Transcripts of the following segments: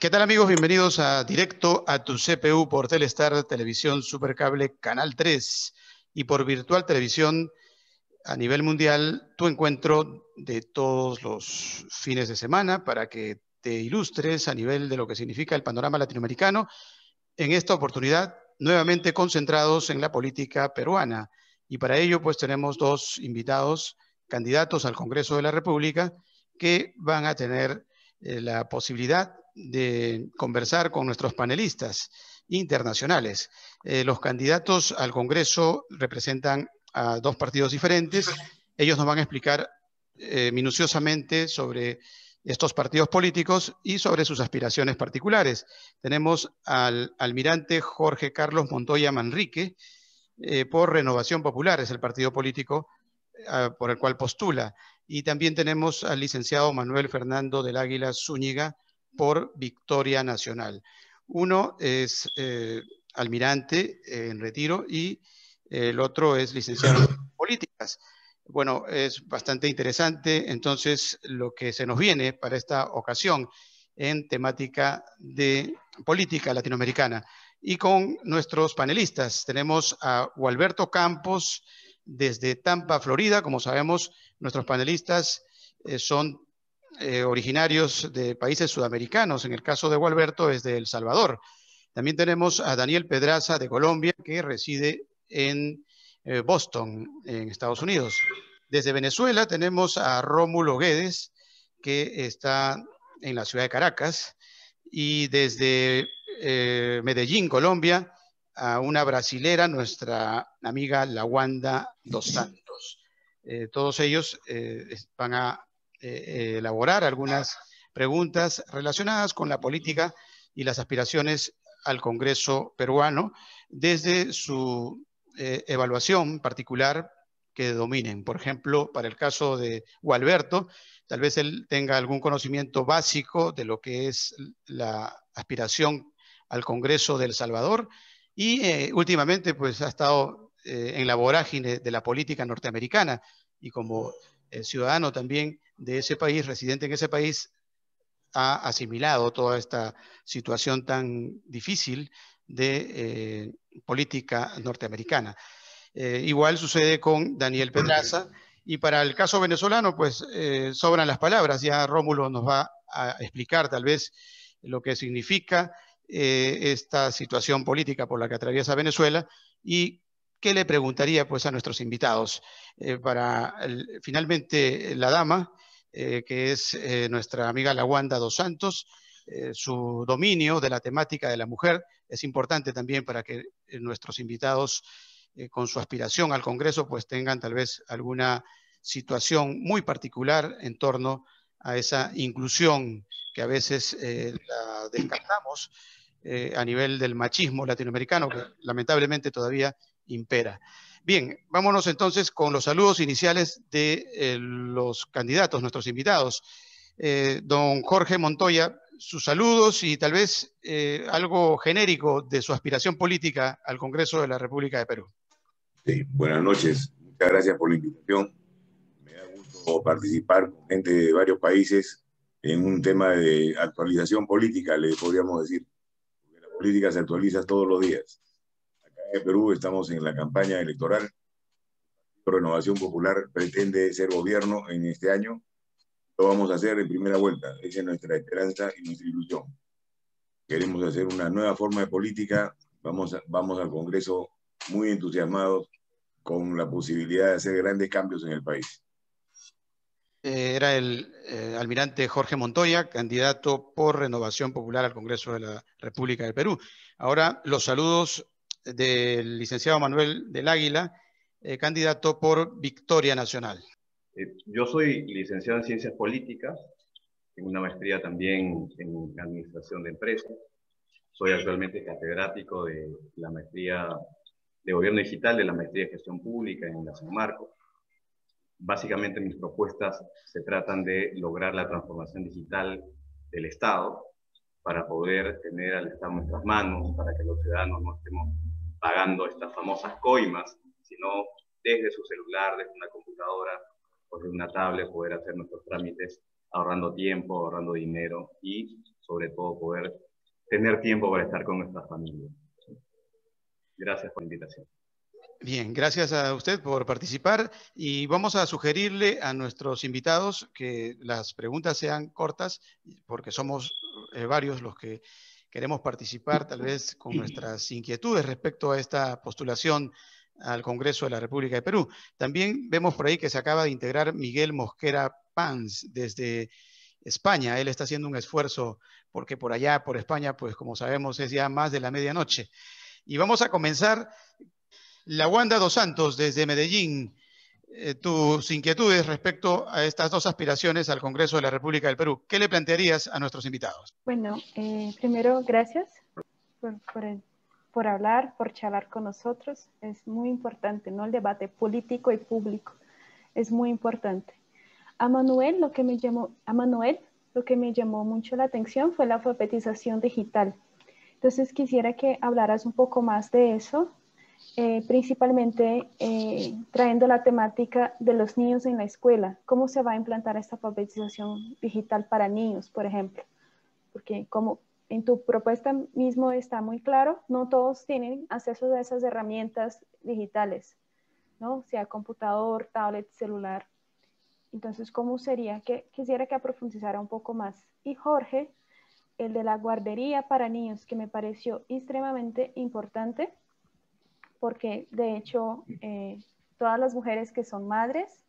¿Qué tal, amigos? Bienvenidos a Directo a tu CPU por Telestar, Televisión Supercable Canal 3 y por Virtual Televisión a nivel mundial, tu encuentro de todos los fines de semana para que te ilustres a nivel de lo que significa el panorama latinoamericano. En esta oportunidad, nuevamente concentrados en la política peruana. Y para ello, pues tenemos dos invitados, candidatos al Congreso de la República, que van a tener la posibilidad de conversar con nuestros panelistas internacionales. Los candidatos al Congreso representan a dos partidos diferentes. Ellos nos van a explicar minuciosamente sobre estos partidos políticos y sobre sus aspiraciones particulares. Tenemos al almirante Jorge Carlos Montoya Manrique, por Renovación Popular, es el partido político por el cual postula. Y también tenemos al licenciado Manuel Fernando del Águila Zúñiga por Victoria Nacional. Uno es almirante en retiro y el otro es licenciado en políticas. Bueno, es bastante interesante entonces lo que se nos viene para esta ocasión en temática de política latinoamericana. Y con nuestros panelistas tenemos a Gualberto Campos desde Tampa, Florida. Como sabemos, nuestros panelistas son originarios de países sudamericanos. En el caso de Gualberto es de El Salvador. También tenemos a Daniel Pedraza de Colombia, que reside en Boston, en Estados Unidos. Desde Venezuela tenemos a Rómulo Guedes, que está en la ciudad de Caracas. Y desde Medellín, Colombia, a una brasilera, nuestra amiga Lawanda dos Santos. Todos ellos van a elaborar algunas preguntas relacionadas con la política y las aspiraciones al Congreso peruano desde su evaluación particular que dominen. Por ejemplo, para el caso de Gualberto, tal vez él tenga algún conocimiento básico de lo que es la aspiración al Congreso de El Salvador y últimamente pues ha estado en la vorágine de la política norteamericana y como ciudadano también de ese país, residente en ese país, ha asimilado toda esta situación tan difícil de política norteamericana. Igual sucede con Daniel Pedraza. Y para el caso venezolano, pues sobran las palabras. Ya Rómulo nos va a explicar tal vez lo que significa esta situación política por la que atraviesa Venezuela y qué le preguntaría pues a nuestros invitados. Finalmente, la dama, que es nuestra amiga Lawanda dos Santos, su dominio de la temática de la mujer es importante también para que nuestros invitados con su aspiración al Congreso, pues tengan tal vez alguna situación muy particular en torno a esa inclusión que a veces la descartamos a nivel del machismo latinoamericano, que lamentablemente todavía impera. Bien, vámonos entonces con los saludos iniciales de los candidatos, nuestros invitados. Don Jorge Montoya, sus saludos y tal vez algo genérico de su aspiración política al Congreso de la República de Perú. Sí, buenas noches. Muchas gracias por la invitación. Me da gusto participar con gente de varios países en un tema de actualización política, le podríamos decir. Porque la política se actualiza todos los días. Acá en Perú estamos en la campaña electoral. Renovación Popular pretende ser gobierno en este año. Lo vamos a hacer en primera vuelta. Esa es nuestra esperanza y nuestra ilusión. Queremos hacer una nueva forma de política. Vamos al Congreso muy entusiasmados con la posibilidad de hacer grandes cambios en el país. Era el almirante Jorge Montoya, candidato por Renovación Popular al Congreso de la República del Perú. Ahora los saludos del licenciado Manuel del Águila, candidato por Victoria Nacional. Yo soy licenciado en Ciencias Políticas, tengo una maestría también en Administración de Empresas. Soy actualmente catedrático de la maestría de Gobierno Digital, de la maestría de Gestión Pública en la San Marcos. Básicamente mis propuestas se tratan de lograr la transformación digital del Estado para poder tener al Estado en nuestras manos, para que los ciudadanos no estemos pagando estas famosas coimas, sino desde su celular, desde una computadora o desde una tablet poder hacer nuestros trámites ahorrando tiempo, ahorrando dinero y sobre todo poder tener tiempo para estar con nuestras familias. Gracias por la invitación. Bien, gracias a usted por participar y vamos a sugerirle a nuestros invitados que las preguntas sean cortas porque somos varios los que queremos participar tal vez con nuestras inquietudes respecto a esta postulación al Congreso de la República de Perú. También vemos por ahí que se acaba de integrar Miguel Mosquera Pans desde España. Él está haciendo un esfuerzo porque por allá, por España, pues como sabemos es ya más de la medianoche. Y vamos a comenzar. Lawanda dos Santos, desde Medellín, tus inquietudes respecto a estas dos aspiraciones al Congreso de la República del Perú. ¿Qué le plantearías a nuestros invitados? Bueno, primero, gracias por hablar, por charlar con nosotros. Es muy importante, ¿no? El debate político y público es muy importante. A Manuel lo que me llamó mucho la atención fue la alfabetización digital. Entonces quisiera que hablaras un poco más de eso. Principalmente trayendo la temática de los niños en la escuela. ¿Cómo se va a implantar esta alfabetización digital para niños, por ejemplo? Porque como en tu propuesta mismo está muy claro, no todos tienen acceso a esas herramientas digitales, ¿no? Sea computador, tablet, celular. Entonces, ¿cómo sería? Quisiera que profundizara un poco más. Y Jorge, el de la guardería para niños, que me pareció extremadamente importante, porque de hecho todas las mujeres que son madres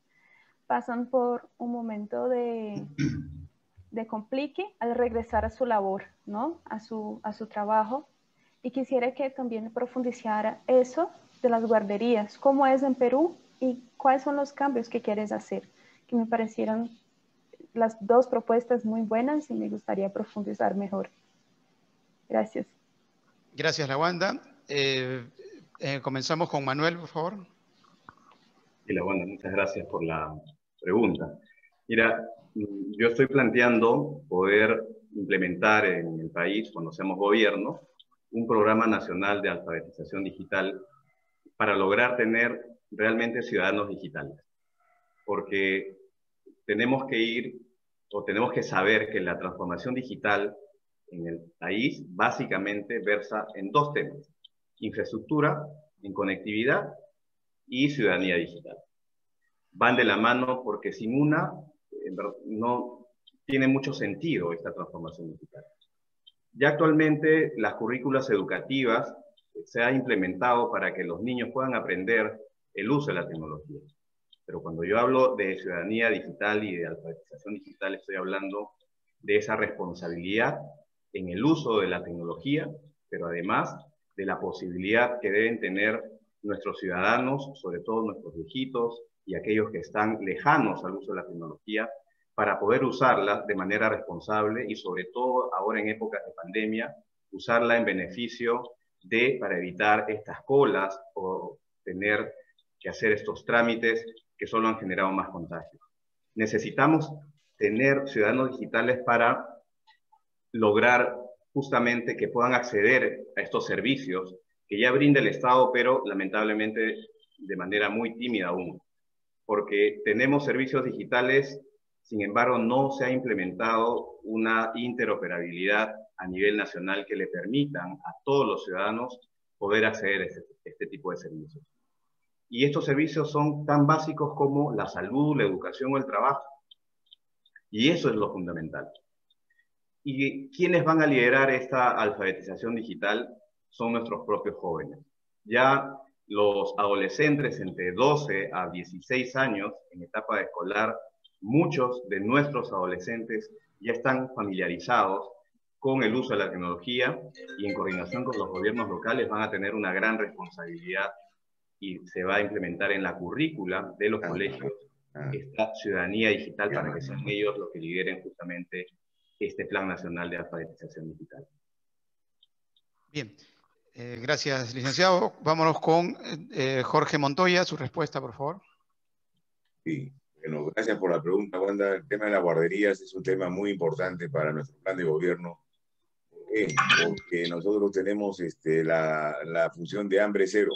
pasan por un momento de complique al regresar a su labor, ¿no? A su trabajo. Y quisiera que también profundizara eso de las guarderías, cómo es en Perú y cuáles son los cambios que quieres hacer, que me parecieron las dos propuestas muy buenas y me gustaría profundizar mejor. Gracias. Gracias, Lawanda. Comenzamos con Manuel, por favor. Sí, Lawanda, muchas gracias por la pregunta. Mira, yo estoy planteando poder implementar en el país, cuando seamos gobierno, un programa nacional de alfabetización digital para lograr tener realmente ciudadanos digitales. Porque tenemos que saber que la transformación digital en el país básicamente versa en dos temas: infraestructura, en conectividad y ciudadanía digital. Van de la mano porque sin una no tiene mucho sentido esta transformación digital. Ya actualmente las currículas educativas se ha implementado para que los niños puedan aprender el uso de la tecnología. Pero cuando yo hablo de ciudadanía digital y de alfabetización digital, estoy hablando de esa responsabilidad en el uso de la tecnología, pero además de la posibilidad que deben tener nuestros ciudadanos, sobre todo nuestros viejitos y aquellos que están lejanos al uso de la tecnología, para poder usarla de manera responsable y sobre todo ahora en épocas de pandemia, usarla en beneficio para evitar estas colas o tener que hacer estos trámites que solo han generado más contagios. Necesitamos tener ciudadanos digitales para lograr justamente que puedan acceder a estos servicios que ya brinda el Estado, pero lamentablemente de manera muy tímida aún. Porque tenemos servicios digitales, sin embargo no se ha implementado una interoperabilidad a nivel nacional que le permitan a todos los ciudadanos poder acceder a este tipo de servicios. Y estos servicios son tan básicos como la salud, la educación o el trabajo. Y eso es lo fundamental. ¿Y quiénes van a liderar esta alfabetización digital? Son nuestros propios jóvenes. Ya los adolescentes entre 12 a 16 años en etapa escolar, muchos de nuestros adolescentes ya están familiarizados con el uso de la tecnología y en coordinación con los gobiernos locales van a tener una gran responsabilidad y se va a implementar en la currícula de los colegios esta ciudadanía digital para que sean ellos los que lideren justamente este Plan Nacional de Alfabetización Digital. Bien, gracias, licenciado. Vámonos con Jorge Montoya, su respuesta, por favor. Sí, bueno, gracias por la pregunta, Wanda. El tema de las guarderías es un tema muy importante para nuestro plan de gobierno. ¿Por qué? Porque nosotros tenemos la función de hambre cero,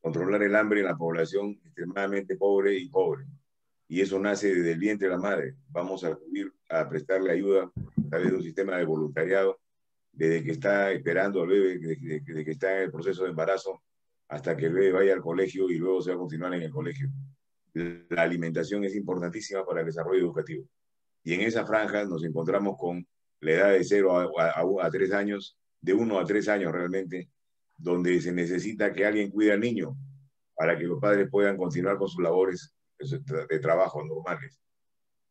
controlar el hambre en la población extremadamente pobre y pobre. y eso nace desde el vientre de la madre. Vamos a acudir a prestarle ayuda a través de un sistema de voluntariado, desde que está esperando al bebé, desde que está en el proceso de embarazo, hasta que el bebé vaya al colegio y luego se va a continuar en el colegio. La alimentación es importantísima para el desarrollo educativo. Y en esa franja nos encontramos con la edad de 0 a 3 años, de 1 a 3 años realmente, donde se necesita que alguien cuide al niño para que los padres puedan continuar con sus labores de trabajo normales.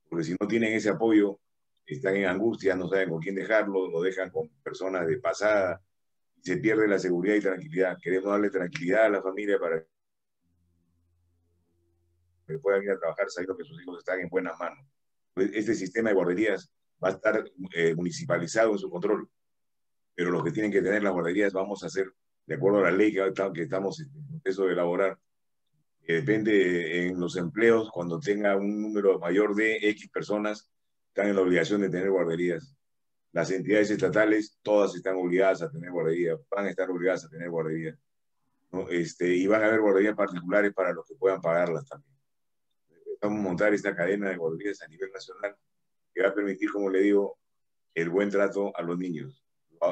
Porque si no tienen ese apoyo, están en angustia, no saben con quién dejarlo, lo dejan con personas de pasada, y se pierde la seguridad y tranquilidad. Queremos darle tranquilidad a la familia para que puedan ir a trabajar sabiendo que sus hijos están en buenas manos. Este sistema de guarderías va a estar municipalizado en su control, pero los que tienen que tener las guarderías vamos a hacer, de acuerdo a la ley que estamos en proceso de elaborar, depende en los empleos, cuando tenga un número mayor de X personas, están en la obligación de tener guarderías. Las entidades estatales, todas están obligadas a tener guarderías, van a estar obligadas a tener guarderías, ¿no? Y van a haber guarderías particulares para los que puedan pagarlas también. Vamos a montar esta cadena de guarderías a nivel nacional que va a permitir, como le digo, el buen trato a los niños.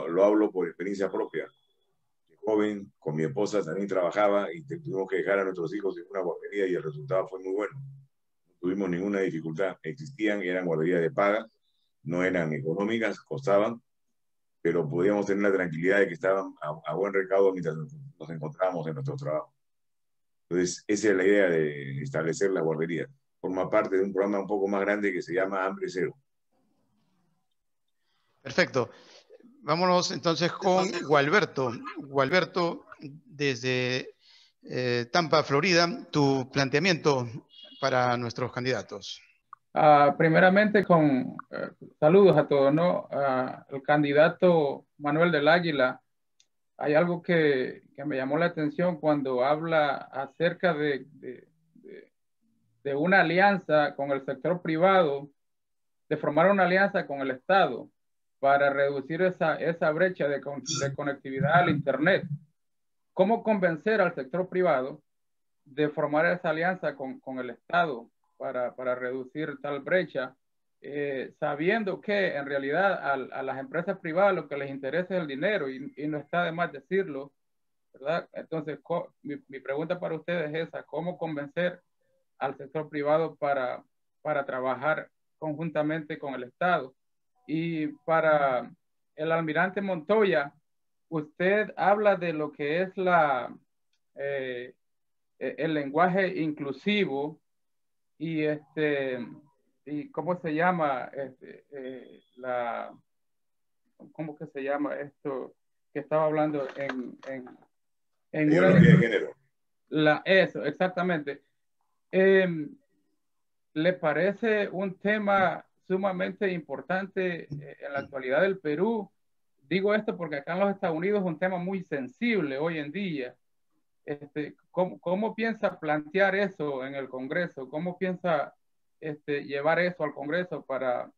Lo hablo por experiencia propia. Joven, con mi esposa también trabajaba y tuvimos que dejar a nuestros hijos en una guardería y el resultado fue muy bueno. No tuvimos ninguna dificultad. Existían, eran guarderías de paga, no eran económicas, costaban, pero podíamos tener la tranquilidad de que estaban a buen recaudo mientras nos encontrábamos en nuestro trabajo. Entonces, esa es la idea de establecer la guardería. Forma parte de un programa un poco más grande que se llama Hambre Cero. Perfecto. Vámonos entonces con Gualberto. Gualberto, desde Tampa, Florida, tu planteamiento para nuestros candidatos. Primeramente, saludos a todos, ¿no? El candidato Manuel del Águila, hay algo que me llamó la atención cuando habla acerca de una alianza con el sector privado, de formar una alianza con el Estado para reducir esa brecha de conectividad al Internet. ¿Cómo convencer al sector privado de formar esa alianza con el Estado para reducir tal brecha, sabiendo que en realidad a las empresas privadas lo que les interesa es el dinero y no está de más decirlo, ¿verdad? Entonces, mi pregunta para ustedes es esa: ¿cómo convencer al sector privado para trabajar conjuntamente con el Estado? Y para el almirante Montoya, usted habla de lo que es el lenguaje inclusivo y ¿cómo se llama? ¿Cómo que se llama esto que estaba hablando en ideología de género? Eso, exactamente. ¿Le parece un tema sumamente importante en la actualidad del Perú? Digo esto porque acá en los Estados Unidos es un tema muy sensible hoy en día. ¿Cómo piensa plantear eso en el Congreso? ¿Cómo piensa llevar eso al Congreso para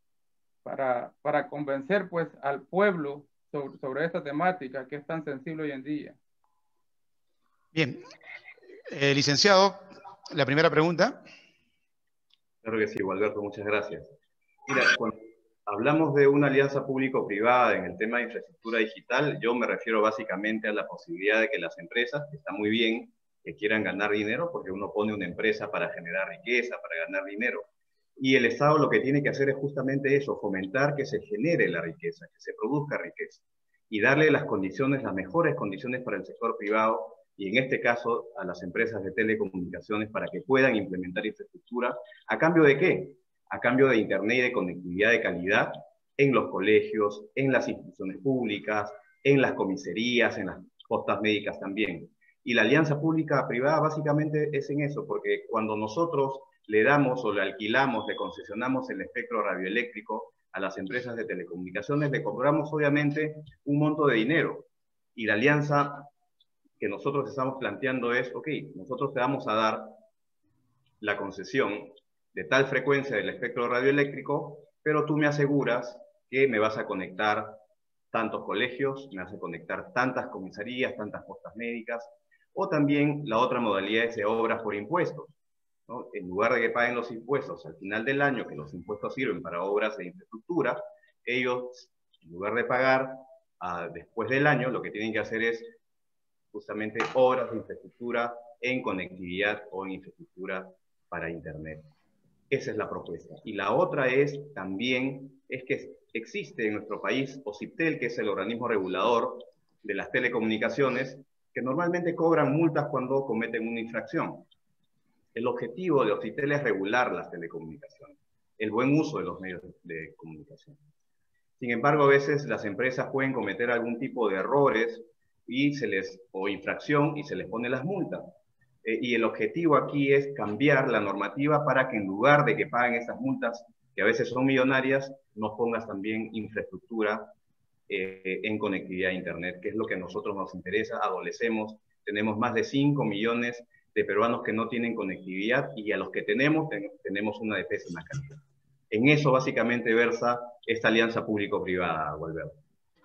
convencer pues al pueblo sobre esta temática que es tan sensible hoy en día? Bien. Licenciado, la primera pregunta. Claro que sí, Gualberto, muchas gracias. Mira, cuando hablamos de una alianza público-privada en el tema de infraestructura digital, yo me refiero básicamente a la posibilidad de que las empresas, que está muy bien, que quieran ganar dinero, porque uno pone una empresa para generar riqueza, para ganar dinero, y el Estado lo que tiene que hacer es justamente eso, fomentar que se genere la riqueza, que se produzca riqueza, y darle las condiciones, las mejores condiciones para el sector privado, y en este caso a las empresas de telecomunicaciones para que puedan implementar infraestructura. ¿A cambio de qué? A cambio de Internet y de conectividad de calidad en los colegios, en las instituciones públicas, en las comisarías, en las postas médicas también. Y la alianza pública-privada básicamente es en eso, porque cuando nosotros le damos o le alquilamos, le concesionamos el espectro radioeléctrico a las empresas de telecomunicaciones, le cobramos obviamente un monto de dinero. Y la alianza que nosotros estamos planteando es, ok, nosotros te vamos a dar la concesión de tal frecuencia del espectro radioeléctrico, pero tú me aseguras que me vas a conectar tantos colegios, me vas a conectar tantas comisarías, tantas postas médicas, o también la otra modalidad es de obras por impuestos. ¿no? En lugar de que paguen los impuestos al final del año, que los impuestos sirven para obras de infraestructura, ellos, en lugar de pagar después del año, lo que tienen que hacer es justamente obras de infraestructura en conectividad o en infraestructura para Internet. Esa es la propuesta. Y la otra es también, es que existe en nuestro país OCIPTEL, que es el organismo regulador de las telecomunicaciones, que normalmente cobran multas cuando cometen una infracción. El objetivo de OCIPTEL es regular las telecomunicaciones, el buen uso de los medios de comunicación. Sin embargo, a veces las empresas pueden cometer algún tipo de errores o infracción y se les pone las multas. Y el objetivo aquí es cambiar la normativa para que en lugar de que paguen esas multas, que a veces son millonarias, nos pongas también infraestructura en conectividad a Internet, que es lo que a nosotros nos interesa. Adolecemos, tenemos más de 5 millones de peruanos que no tienen conectividad y a los que tenemos una de pésima calidad. En eso básicamente versa esta alianza público-privada, Gualberto.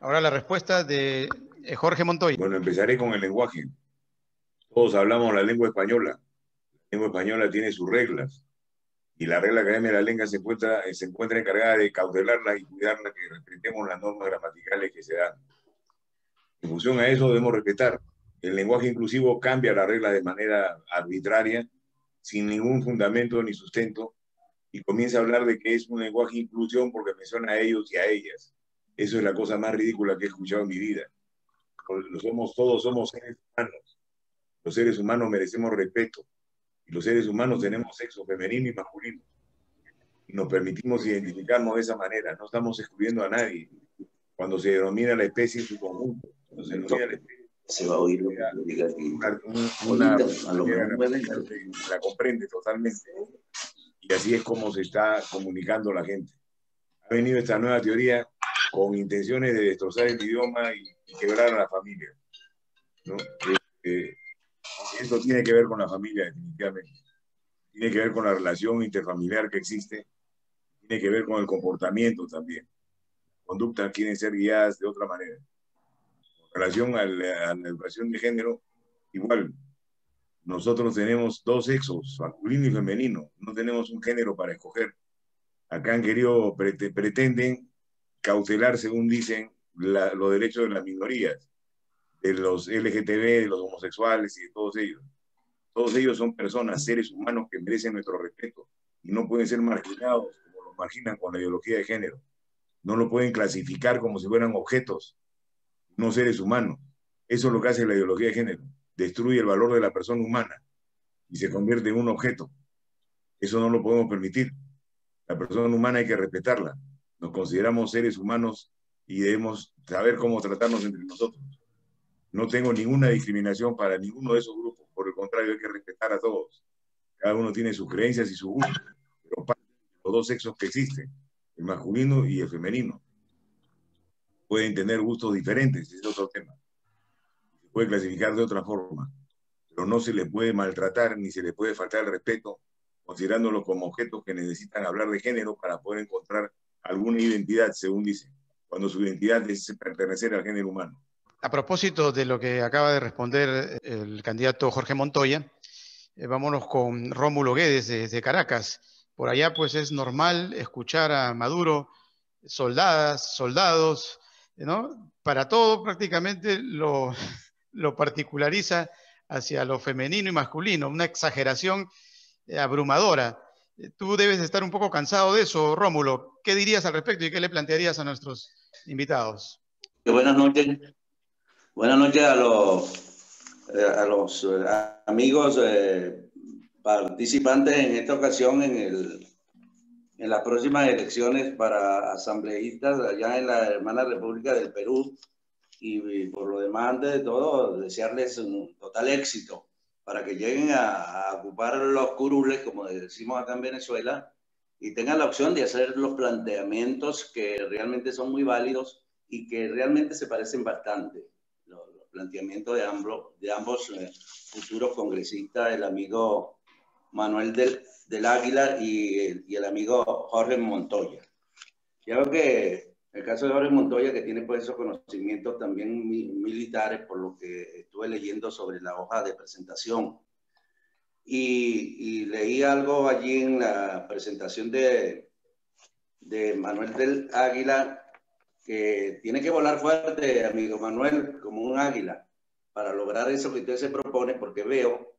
Ahora la respuesta de Jorge Montoya. Bueno, empezaré con el lenguaje. Todos hablamos la lengua española. La lengua española tiene sus reglas. Y la Real Academia de la Lengua se encuentra encargada de cautelarla y cuidarla, que respetemos las normas gramaticales que se dan. En función a eso debemos respetar. El lenguaje inclusivo cambia las reglas de manera arbitraria, sin ningún fundamento ni sustento, y comienza a hablar de que es un lenguaje de inclusión porque menciona a ellos y a ellas. Eso es la cosa más ridícula que he escuchado en mi vida. Todos somos seres humanos. Los seres humanos merecemos respeto. Y los seres humanos tenemos sexo femenino y masculino. Y nos permitimos identificarnos de esa manera. No estamos excluyendo a nadie. Cuando se denomina la especie en su conjunto, cuando se denomina la especie, se va a oír lo que diga aquí. La comprende totalmente. Y así es como se está comunicando la gente. Ha venido esta nueva teoría con intenciones de destrozar el idioma y quebrar a la familia, ¿no? Esto tiene que ver con la familia, definitivamente. Tiene que ver con la relación interfamiliar que existe. Tiene que ver con el comportamiento también. Conductas quieren ser guiadas de otra manera. En relación a la educación de género, igual. Nosotros tenemos dos sexos, masculino y femenino. No tenemos un género para escoger. Acá han querido, pretenden cautelar, según dicen, los derechos de las minorías, de los LGTB, de los homosexuales y de todos ellos. Todos ellos son personas, seres humanos que merecen nuestro respeto y no pueden ser marginados como los marginan con la ideología de género. No lo pueden clasificar como si fueran objetos, no seres humanos. Eso es lo que hace la ideología de género. Destruye el valor de la persona humana y se convierte en un objeto. Eso no lo podemos permitir. La persona humana hay que respetarla. Nos consideramos seres humanos y debemos saber cómo tratarnos entre nosotros. No tengo ninguna discriminación para ninguno de esos grupos. Por el contrario, hay que respetar a todos. Cada uno tiene sus creencias y sus gustos. Pero los dos sexos que existen, el masculino y el femenino, pueden tener gustos diferentes, ese es otro tema. Se puede clasificar de otra forma, pero no se les puede maltratar ni se les puede faltar el respeto, considerándolos como objetos que necesitan hablar de género para poder encontrar alguna identidad, según dicen, cuando su identidad es pertenecer al género humano. A propósito de lo que acaba de responder el candidato Jorge Montoya, vámonos con Rómulo Guedes de Caracas. Por allá pues es normal escuchar a Maduro, soldados, ¿no? Para todo prácticamente lo particulariza hacia lo femenino y masculino, una exageración abrumadora. Tú debes de estar un poco cansado de eso, Rómulo. ¿Qué dirías al respecto y qué le plantearías a nuestros invitados? Buenas noches. Buenas noches a los amigos participantes en esta ocasión en las próximas elecciones para asambleístas allá en la hermana República del Perú. Y por lo demás, antes de todo, desearles un total éxito para que lleguen a ocupar los curules, como decimos acá en Venezuela, y tengan la opción de hacer los planteamientos que realmente son muy válidos y que realmente se parecen bastante. Los planteamientos de ambos futuros congresistas, el amigo Manuel del Águila y el amigo Jorge Montoya. Yo creo que el caso de Jorge Montoya, que tiene pues esos conocimientos también militares, por lo que estuve leyendo sobre la hoja de presentación. y leí algo allí en la presentación de Manuel del Águila, que tiene que volar fuerte, amigo Manuel, como un águila, para lograr eso que usted se propone, porque veo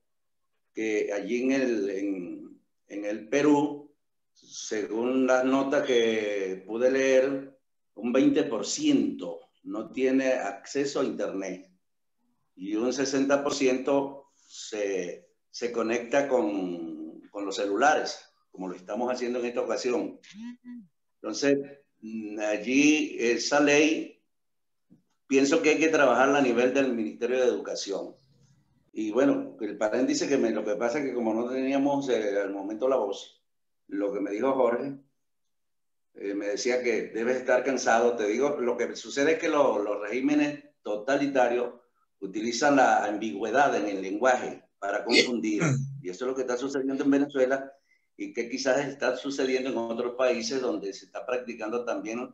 que allí en el Perú, según las notas que pude leer, un 20% no tiene acceso a Internet y un 60% se conecta con los celulares, como lo estamos haciendo en esta ocasión. Entonces, allí esa ley, pienso que hay que trabajarla a nivel del Ministerio de Educación. Y bueno, el paréntesis que lo que pasa es que como no teníamos al momento la voz, lo que me dijo Jorge, me decía que debes estar cansado. Te digo, lo que sucede es que los regímenes totalitarios utilizan la ambigüedad en el lenguaje para confundir. Y eso es lo que está sucediendo en Venezuela y que quizás está sucediendo en otros países donde se está practicando también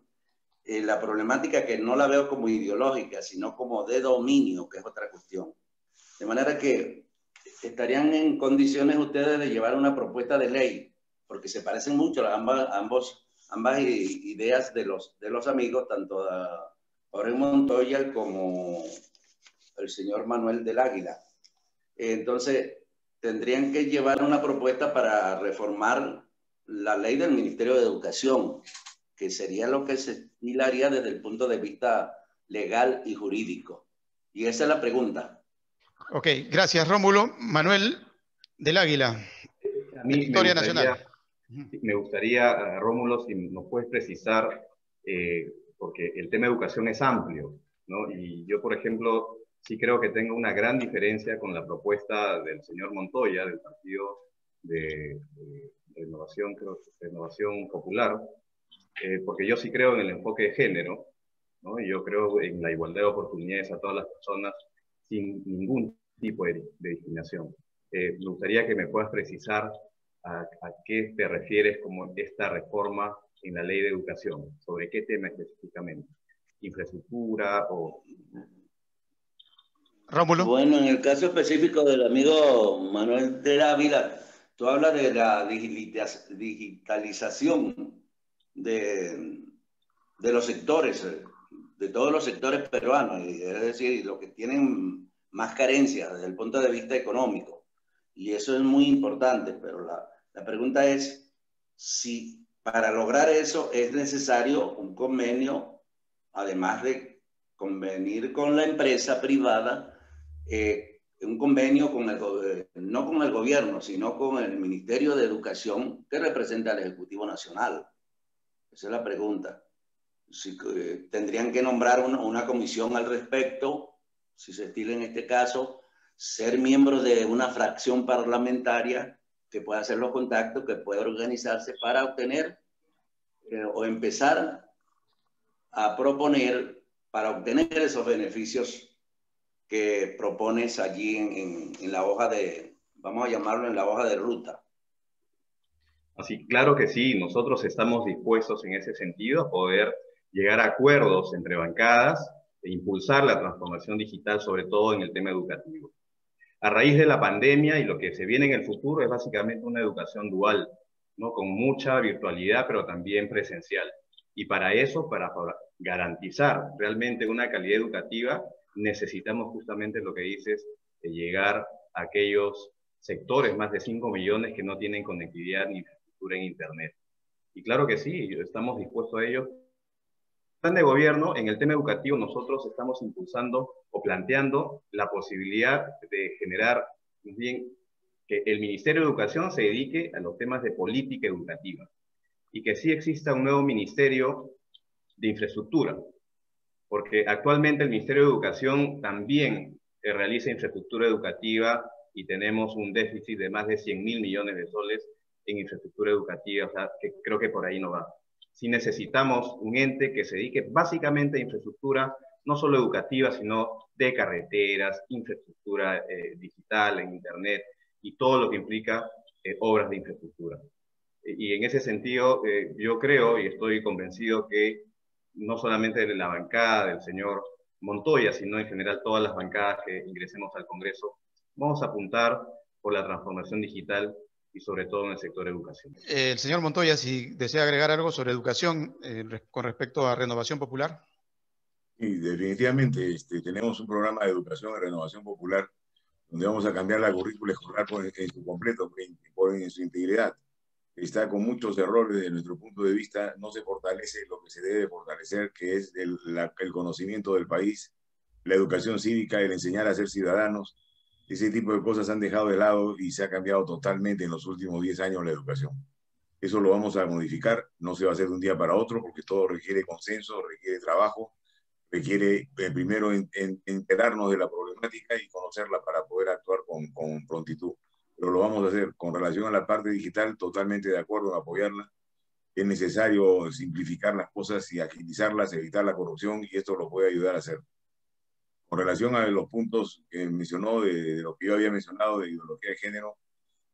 la problemática, que no la veo como ideológica, sino como de dominio, que es otra cuestión. De manera que estarían en condiciones ustedes de llevar una propuesta de ley, porque se parecen mucho ambas ideas de los amigos, tanto a Jorge Montoya como el señor Manuel del Águila. Entonces, tendrían que llevar una propuesta para reformar la ley del Ministerio de Educación, que sería lo que se estilaría desde el punto de vista legal y jurídico. Y esa es la pregunta. Ok, gracias Rómulo. Manuel del Águila, a mí Historia Nacional. Me gustaría, Rómulo, si nos puedes precisar, porque el tema de educación es amplio, ¿no? Y yo, por ejemplo, sí creo que tengo una gran diferencia con la propuesta del señor Montoya, del Partido de Renovación, Renovación Popular, porque yo sí creo en el enfoque de género, ¿no? Y yo creo en la igualdad de oportunidades a todas las personas sin ningún tipo de discriminación. Me gustaría que me puedas precisar a qué te refieres como esta reforma en la ley de educación, sobre qué tema específicamente, infraestructura o... Rómulo. Bueno, en el caso específico del amigo Manuel de Ávila, tú hablas de la digitalización de los sectores, de todos los sectores peruanos, es decir, los que tienen más carencias desde el punto de vista económico. Y eso es muy importante, pero la pregunta es si para lograr eso es necesario un convenio, además de convenir con la empresa privada, un convenio no con el gobierno, sino con el Ministerio de Educación, que representa al Ejecutivo Nacional. Esa es la pregunta. Si tendrían que nombrar una comisión al respecto, si se estila en este caso, ser miembro de una fracción parlamentaria que pueda hacer los contactos, que pueda organizarse para obtener o empezar a proponer para obtener esos beneficios que propones allí en la hoja de, vamos a llamarlo en la hoja de ruta. Así, claro que sí, nosotros estamos dispuestos en ese sentido a poder llegar a acuerdos entre bancadas e impulsar la transformación digital, sobre todo en el tema educativo. A raíz de la pandemia y lo que se viene en el futuro es básicamente una educación dual, ¿no? Con mucha virtualidad, pero también presencial. Y para eso, para garantizar realmente una calidad educativa, necesitamos justamente lo que dices, de llegar a aquellos sectores, más de 5 millones que no tienen conectividad ni infraestructura en Internet. Y claro que sí, estamos dispuestos a ello. Plan de gobierno, en el tema educativo, nosotros estamos impulsando o planteando la posibilidad de generar, bien, que el Ministerio de Educación se dedique a los temas de política educativa y que sí exista un nuevo Ministerio de Infraestructura, porque actualmente el Ministerio de Educación también realiza infraestructura educativa y tenemos un déficit de más de 100.000 millones de soles en infraestructura educativa, o sea, que creo que por ahí no va. Sí necesitamos un ente que se dedique básicamente a infraestructura, no solo educativa, sino de carreteras, infraestructura digital, en Internet, y todo lo que implica obras de infraestructura. Y en ese sentido, yo creo y estoy convencido que no solamente de la bancada del señor Montoya, sino en general todas las bancadas que ingresemos al Congreso, vamos a apuntar por la transformación digital y sobre todo en el sector educación. El señor Montoya, si desea agregar algo sobre educación con respecto a Renovación Popular. Sí, definitivamente tenemos un programa de educación y renovación popular donde vamos a cambiar la currícula escolar en su completo, en su integridad. Está con muchos errores desde nuestro punto de vista, no se fortalece lo que se debe fortalecer, que es el conocimiento del país, la educación cívica, el enseñar a ser ciudadanos. Ese tipo de cosas han dejado de lado y se ha cambiado totalmente en los últimos 10 años la educación. Eso lo vamos a modificar, no se va a hacer de un día para otro, porque todo requiere consenso, requiere trabajo, requiere primero enterarnos de la problemática y conocerla para poder actuar con prontitud. Pero lo vamos a hacer. Con relación a la parte digital, totalmente de acuerdo en apoyarla. Es necesario simplificar las cosas y agilizarlas, evitar la corrupción, y esto lo puede ayudar a hacer. Con relación a los puntos que mencionó, de lo que yo había mencionado, de ideología de género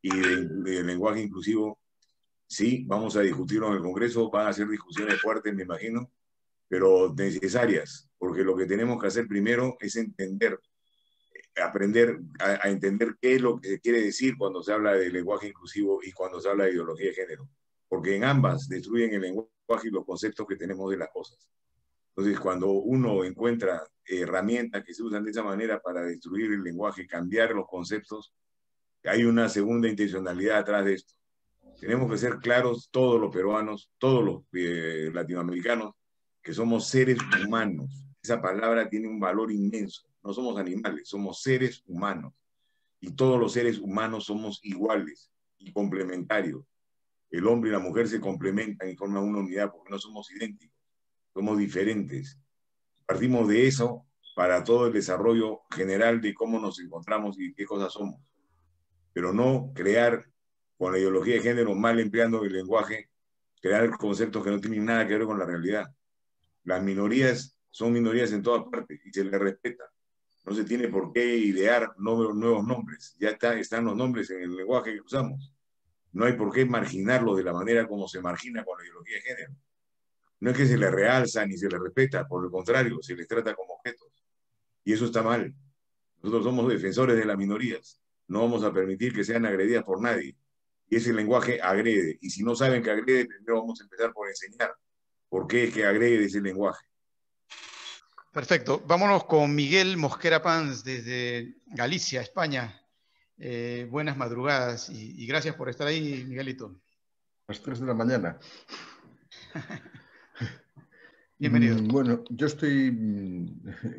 y de lenguaje inclusivo, sí, vamos a discutirlo en el Congreso, van a ser discusiones fuertes, me imagino, pero necesarias, porque lo que tenemos que hacer primero es entender, aprender a entender qué es lo que quiere decir cuando se habla de lenguaje inclusivo y cuando se habla de ideología de género, porque en ambas destruyen el lenguaje y los conceptos que tenemos de las cosas. Entonces, cuando uno encuentra herramientas que se usan de esa manera para destruir el lenguaje, cambiar los conceptos, hay una segunda intencionalidad atrás de esto. Tenemos que ser claros, todos los peruanos, todos los latinoamericanos, que somos seres humanos. Esa palabra tiene un valor inmenso. No somos animales, somos seres humanos. Y todos los seres humanos somos iguales y complementarios. El hombre y la mujer se complementan y forman una unidad porque no somos idénticos, somos diferentes. Partimos de eso para todo el desarrollo general de cómo nos encontramos y qué cosas somos. Pero no crear con la ideología de género, mal empleando el lenguaje, crear conceptos que no tienen nada que ver con la realidad. Las minorías son minorías en todas partes y se les respeta. No se tiene por qué idear nuevos nombres. Ya están los nombres en el lenguaje que usamos. No hay por qué marginarlos de la manera como se margina con la ideología de género. No es que se les realza ni se les respeta, por el contrario, se les trata como objetos. Y eso está mal. Nosotros somos defensores de las minorías. No vamos a permitir que sean agredidas por nadie. Y ese lenguaje agrede. Y si no saben que agrede, primero vamos a empezar por enseñar por qué es que agrede ese lenguaje. Perfecto. Vámonos con Miguel Mosquera Pans desde Galicia, España. Buenas madrugadas y gracias por estar ahí, Miguelito. A las 3 de la mañana. Bienvenido. Bueno, yo estoy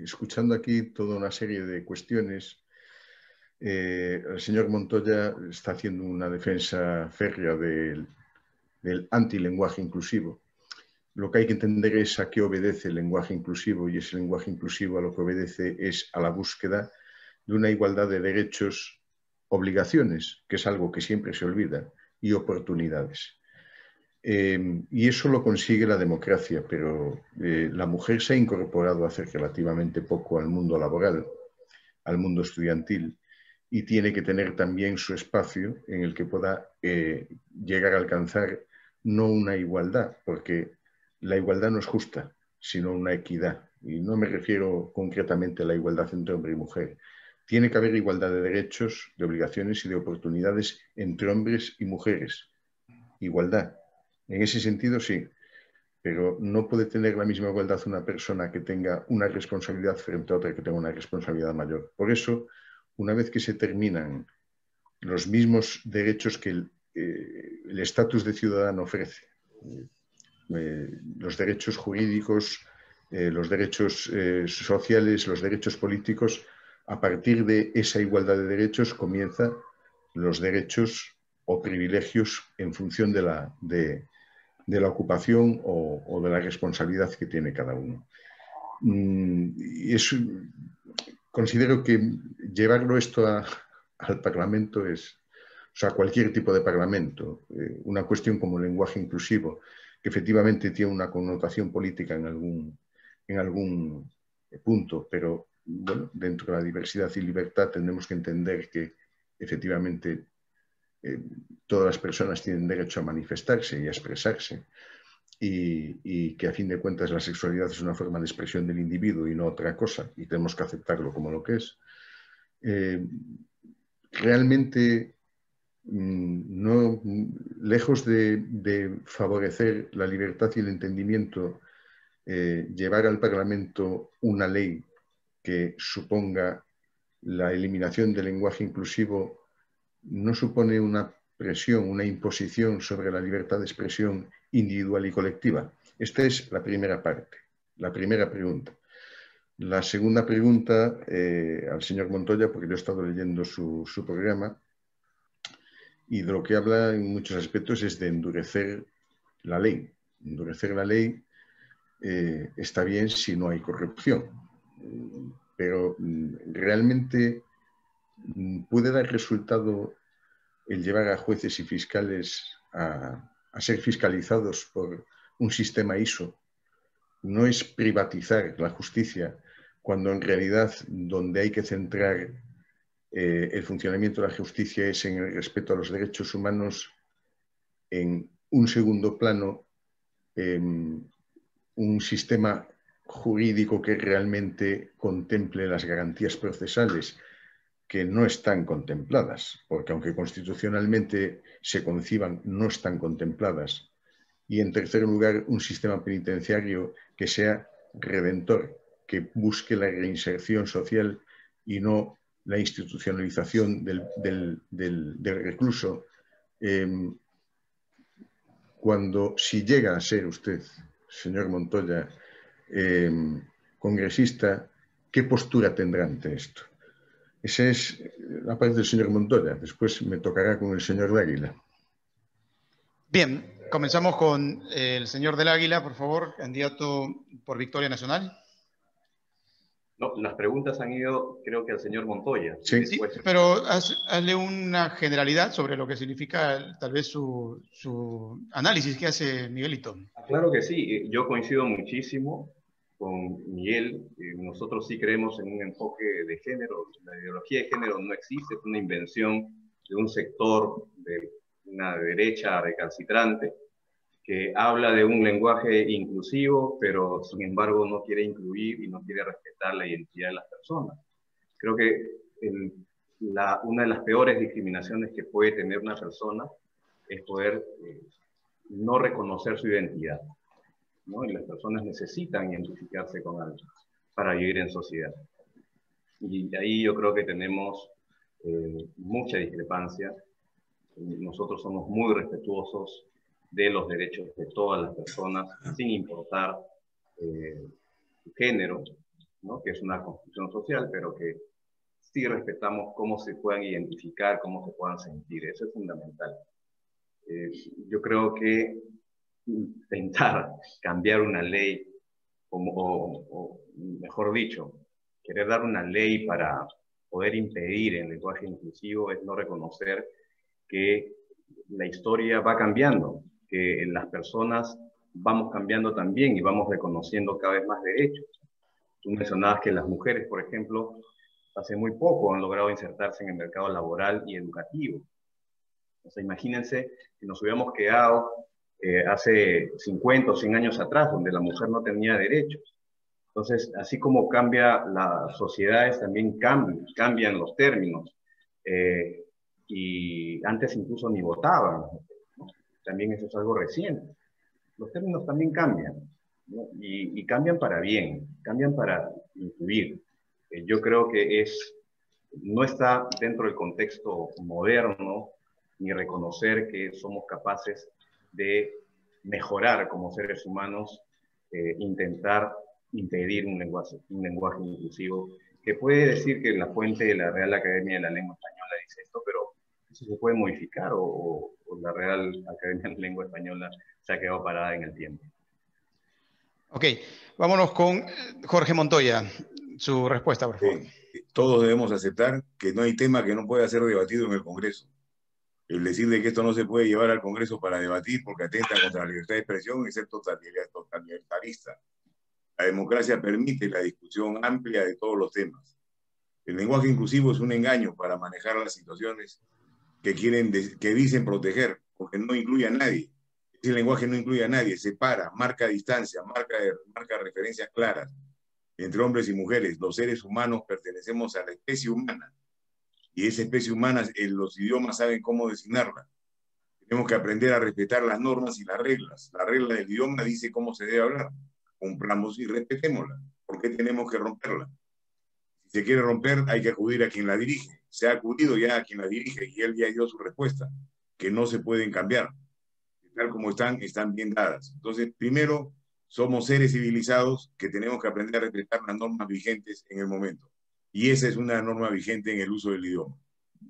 escuchando aquí toda una serie de cuestiones. El señor Montoya está haciendo una defensa férrea del antilenguaje inclusivo. Lo que hay que entender es a qué obedece el lenguaje inclusivo, y ese lenguaje inclusivo a lo que obedece es a la búsqueda de una igualdad de derechos, obligaciones, que es algo que siempre se olvida, y oportunidades. Y eso lo consigue la democracia, pero la mujer se ha incorporado hace relativamente poco al mundo laboral, al mundo estudiantil, y tiene que tener también su espacio en el que pueda llegar a alcanzar no una igualdad, porque la igualdad no es justa, sino una equidad. Y no me refiero concretamente a la igualdad entre hombre y mujer. Tiene que haber igualdad de derechos, de obligaciones y de oportunidades entre hombres y mujeres. Igualdad. En ese sentido, sí. Pero no puede tener la misma igualdad una persona que tenga una responsabilidad frente a otra que tenga una responsabilidad mayor. Por eso, una vez que se terminan los mismos derechos que el estatus de ciudadano ofrece, los derechos jurídicos, los derechos sociales, los derechos políticos, a partir de esa igualdad de derechos comienzan los derechos o privilegios en función de la ocupación o de la responsabilidad que tiene cada uno. Y considero que llevarlo esto al Parlamento o sea, cualquier tipo de Parlamento, una cuestión como el lenguaje inclusivo, que efectivamente tiene una connotación política en algún punto, pero bueno, dentro de la diversidad y libertad tendremos que entender que efectivamente todas las personas tienen derecho a manifestarse y a expresarse, y que a fin de cuentas la sexualidad es una forma de expresión del individuo y no otra cosa, y tenemos que aceptarlo como lo que es. realmente, no, lejos de favorecer la libertad y el entendimiento, llevar al Parlamento una ley que suponga la eliminación del lenguaje inclusivo no supone una presión, una imposición sobre la libertad de expresión individual y colectiva. Esta es la primera parte, la primera pregunta. La segunda pregunta al señor Montoya, porque yo he estado leyendo su programa, y de lo que habla en muchos aspectos es de endurecer la ley. Endurecer la ley está bien si no hay corrupción, pero realmente puede dar resultado el llevar a jueces y fiscales a ser fiscalizados por un sistema ISO. No es privatizar la justicia, cuando en realidad donde hay que centrar el funcionamiento de la justicia es en el respeto a los derechos humanos. En un segundo plano, un sistema jurídico que realmente contemple las garantías procesales, que no están contempladas, porque aunque constitucionalmente se conciban, no están contempladas. Y en tercer lugar, un sistema penitenciario que sea redentor, que busque la reinserción social y no la institucionalización del recluso. Si llega a ser usted, señor Montoya, congresista, ¿qué postura tendrá ante esto? Esa es la parte del señor Montoya. Después me tocará con el señor del Águila. Bien, comenzamos con el señor del Águila, por favor, candidato por Victoria Nacional. No, las preguntas han ido, creo que al señor Montoya. Sí, después... sí, pero hazle una generalidad sobre lo que significa tal vez su análisis que hace Miguelito. Claro que sí, yo coincido muchísimo con Miguel. Nosotros sí creemos en un enfoque de género. La ideología de género no existe, es una invención de un sector de una derecha recalcitrante que habla de un lenguaje inclusivo, pero sin embargo no quiere incluir y no quiere respetar la identidad de las personas. Creo que una de las peores discriminaciones que puede tener una persona es poder no reconocer su identidad, ¿no? Y las personas necesitan identificarse con algo para vivir en sociedad. Y de ahí yo creo que tenemos mucha discrepancia. Nosotros somos muy respetuosos de los derechos de todas las personas, sin importar su género, ¿no? Que es una construcción social, pero que sí respetamos cómo se puedan identificar, cómo se puedan sentir. Eso es fundamental. Yo creo que intentar cambiar una ley, o mejor dicho, querer dar una ley para poder impedir el lenguaje inclusivo es no reconocer que la historia va cambiando, que las personas vamos cambiando también y vamos reconociendo cada vez más derechos. Tú mencionabas que las mujeres, por ejemplo, hace muy poco han logrado insertarse en el mercado laboral y educativo. O sea, imagínense que nos hubiéramos quedado hace 50 o 100 años atrás, donde la mujer no tenía derechos. Entonces, así como cambia las sociedades, también cambian los términos. Y antes incluso ni votaban, ¿no? También eso es algo reciente. Los términos también cambian, ¿no? Y cambian para bien, cambian para incluir. Yo creo que no está dentro del contexto moderno ni reconocer que somos capaces de mejorar como seres humanos, intentar impedir un lenguaje inclusivo, que puede decir que la fuente de la Real Academia de la Lengua Española dice esto, pero eso se puede modificar o la Real Academia de la Lengua Española se ha quedado parada en el tiempo. Ok, vámonos con Jorge Montoya. Su respuesta, por favor. Todos debemos aceptar que no hay tema que no pueda ser debatido en el Congreso. El decir de que esto no se puede llevar al Congreso para debatir porque atenta contra la libertad de expresión es ser totalitarista. La democracia permite la discusión amplia de todos los temas. El lenguaje inclusivo es un engaño para manejar las situaciones que dicen proteger, porque no incluye a nadie. Ese lenguaje no incluye a nadie, separa, marca distancia, marca referencias claras entre hombres y mujeres. Los seres humanos pertenecemos a la especie humana Y esa especie humana, los idiomas saben cómo designarla. Tenemos que aprender a respetar las normas y las reglas. La regla del idioma dice cómo se debe hablar. Cumplamos y respetémosla. ¿Por qué tenemos que romperla? Si se quiere romper, hay que acudir a quien la dirige. Se ha acudido ya a quien la dirige y él ya dio su respuesta, que no se pueden cambiar. Tal como están, están bien dadas. Entonces, primero, somos seres civilizados que tenemos que aprender a respetar las normas vigentes en el momento. Y esa es una norma vigente en el uso del idioma.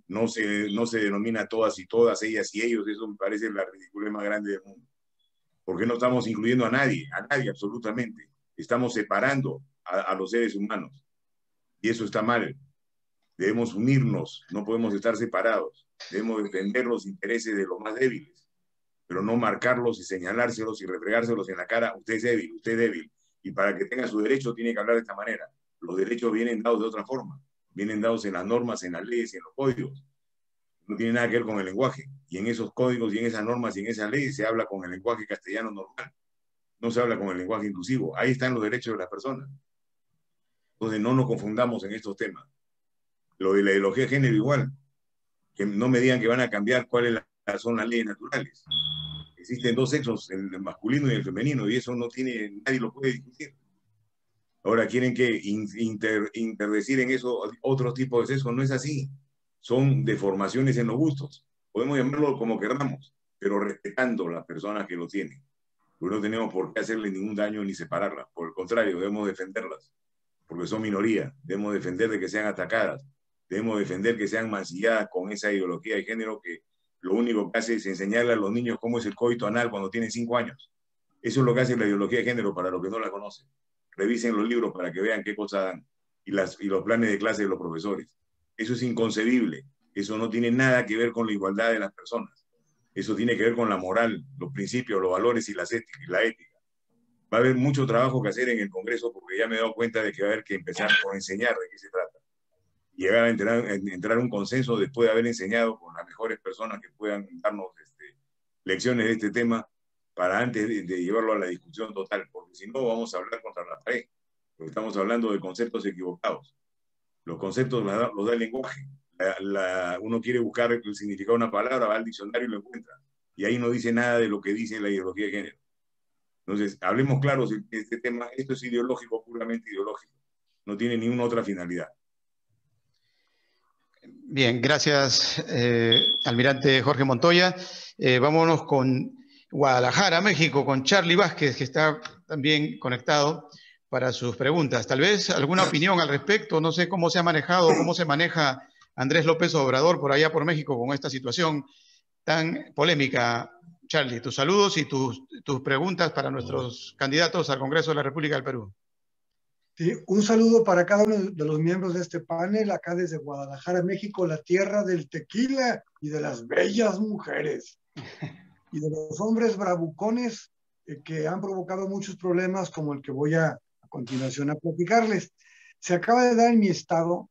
No se denomina todas y todas, ellas y ellos. Eso me parece la ridiculez más grande del mundo. Porque no estamos incluyendo a nadie absolutamente. Estamos separando a los seres humanos. Y eso está mal. Debemos unirnos, no podemos estar separados. Debemos defender los intereses de los más débiles, pero no marcarlos y señalárselos y refregárselos en la cara. Usted es débil, usted es débil. Y para que tenga su derecho tiene que hablar de esta manera. Los derechos vienen dados de otra forma. Vienen dados en las normas, en las leyes y en los códigos. No tiene nada que ver con el lenguaje. Y en esos códigos y en esas normas y en esas leyes se habla con el lenguaje castellano normal. No se habla con el lenguaje inclusivo. Ahí están los derechos de las personas. Entonces no nos confundamos en estos temas. Lo de la ideología de género igual. Que no me digan que van a cambiar cuáles son las leyes naturales. Existen dos sexos, el masculino y el femenino, y eso no tiene, nadie lo puede discutir. Ahora quieren que interdecir en eso otros tipos de sexos. No es así. Son deformaciones en los gustos. Podemos llamarlo como queramos, pero respetando a las personas que lo tienen. Porque no tenemos por qué hacerle ningún daño ni separarlas. Por el contrario, debemos defenderlas, porque son minoría. Debemos defender de que sean atacadas. Debemos defender que sean mancilladas con esa ideología de género que lo único que hace es enseñarle a los niños cómo es el coito anal cuando tienen 5 años. Eso es lo que hace la ideología de género para los que no la conocen. Revisen los libros para que vean qué cosas dan y los planes de clase de los profesores. Eso es inconcebible. Eso no tiene nada que ver con la igualdad de las personas. Eso tiene que ver con la moral, los principios, los valores y la ética. Va a haber mucho trabajo que hacer en el Congreso porque ya me he dado cuenta de que va a haber que empezar por enseñar de qué se trata. Llegar a entrar a un consenso después de haber enseñado con las mejores personas que puedan darnos lecciones de este tema para antes de llevarlo a la discusión total, porque si no vamos a hablar contra la pared, porque estamos hablando de conceptos equivocados. Los conceptos los da el lenguaje. Uno quiere buscar el significado de una palabra, va al diccionario y lo encuentra. Y ahí no dice nada de lo que dice la ideología de género. Entonces, hablemos claros de este tema. Esto es ideológico, puramente ideológico. No tiene ninguna otra finalidad. Bien, gracias, almirante Jorge Montoya. Vámonos con Guadalajara, México, con Charlie Vázquez, que está también conectado para sus preguntas. Tal vez alguna opinión al respecto, no sé cómo se ha manejado, cómo se maneja Andrés López Obrador por allá por México con esta situación tan polémica. Charlie, tus saludos y tus preguntas para nuestros candidatos al Congreso de la República del Perú. Sí, un saludo para cada uno de los miembros de este panel, acá desde Guadalajara, México, la tierra del tequila y de las bellas mujeres y de los hombres bravucones que han provocado muchos problemas como el que voy a continuación a platicarles. Se acaba de dar en mi estado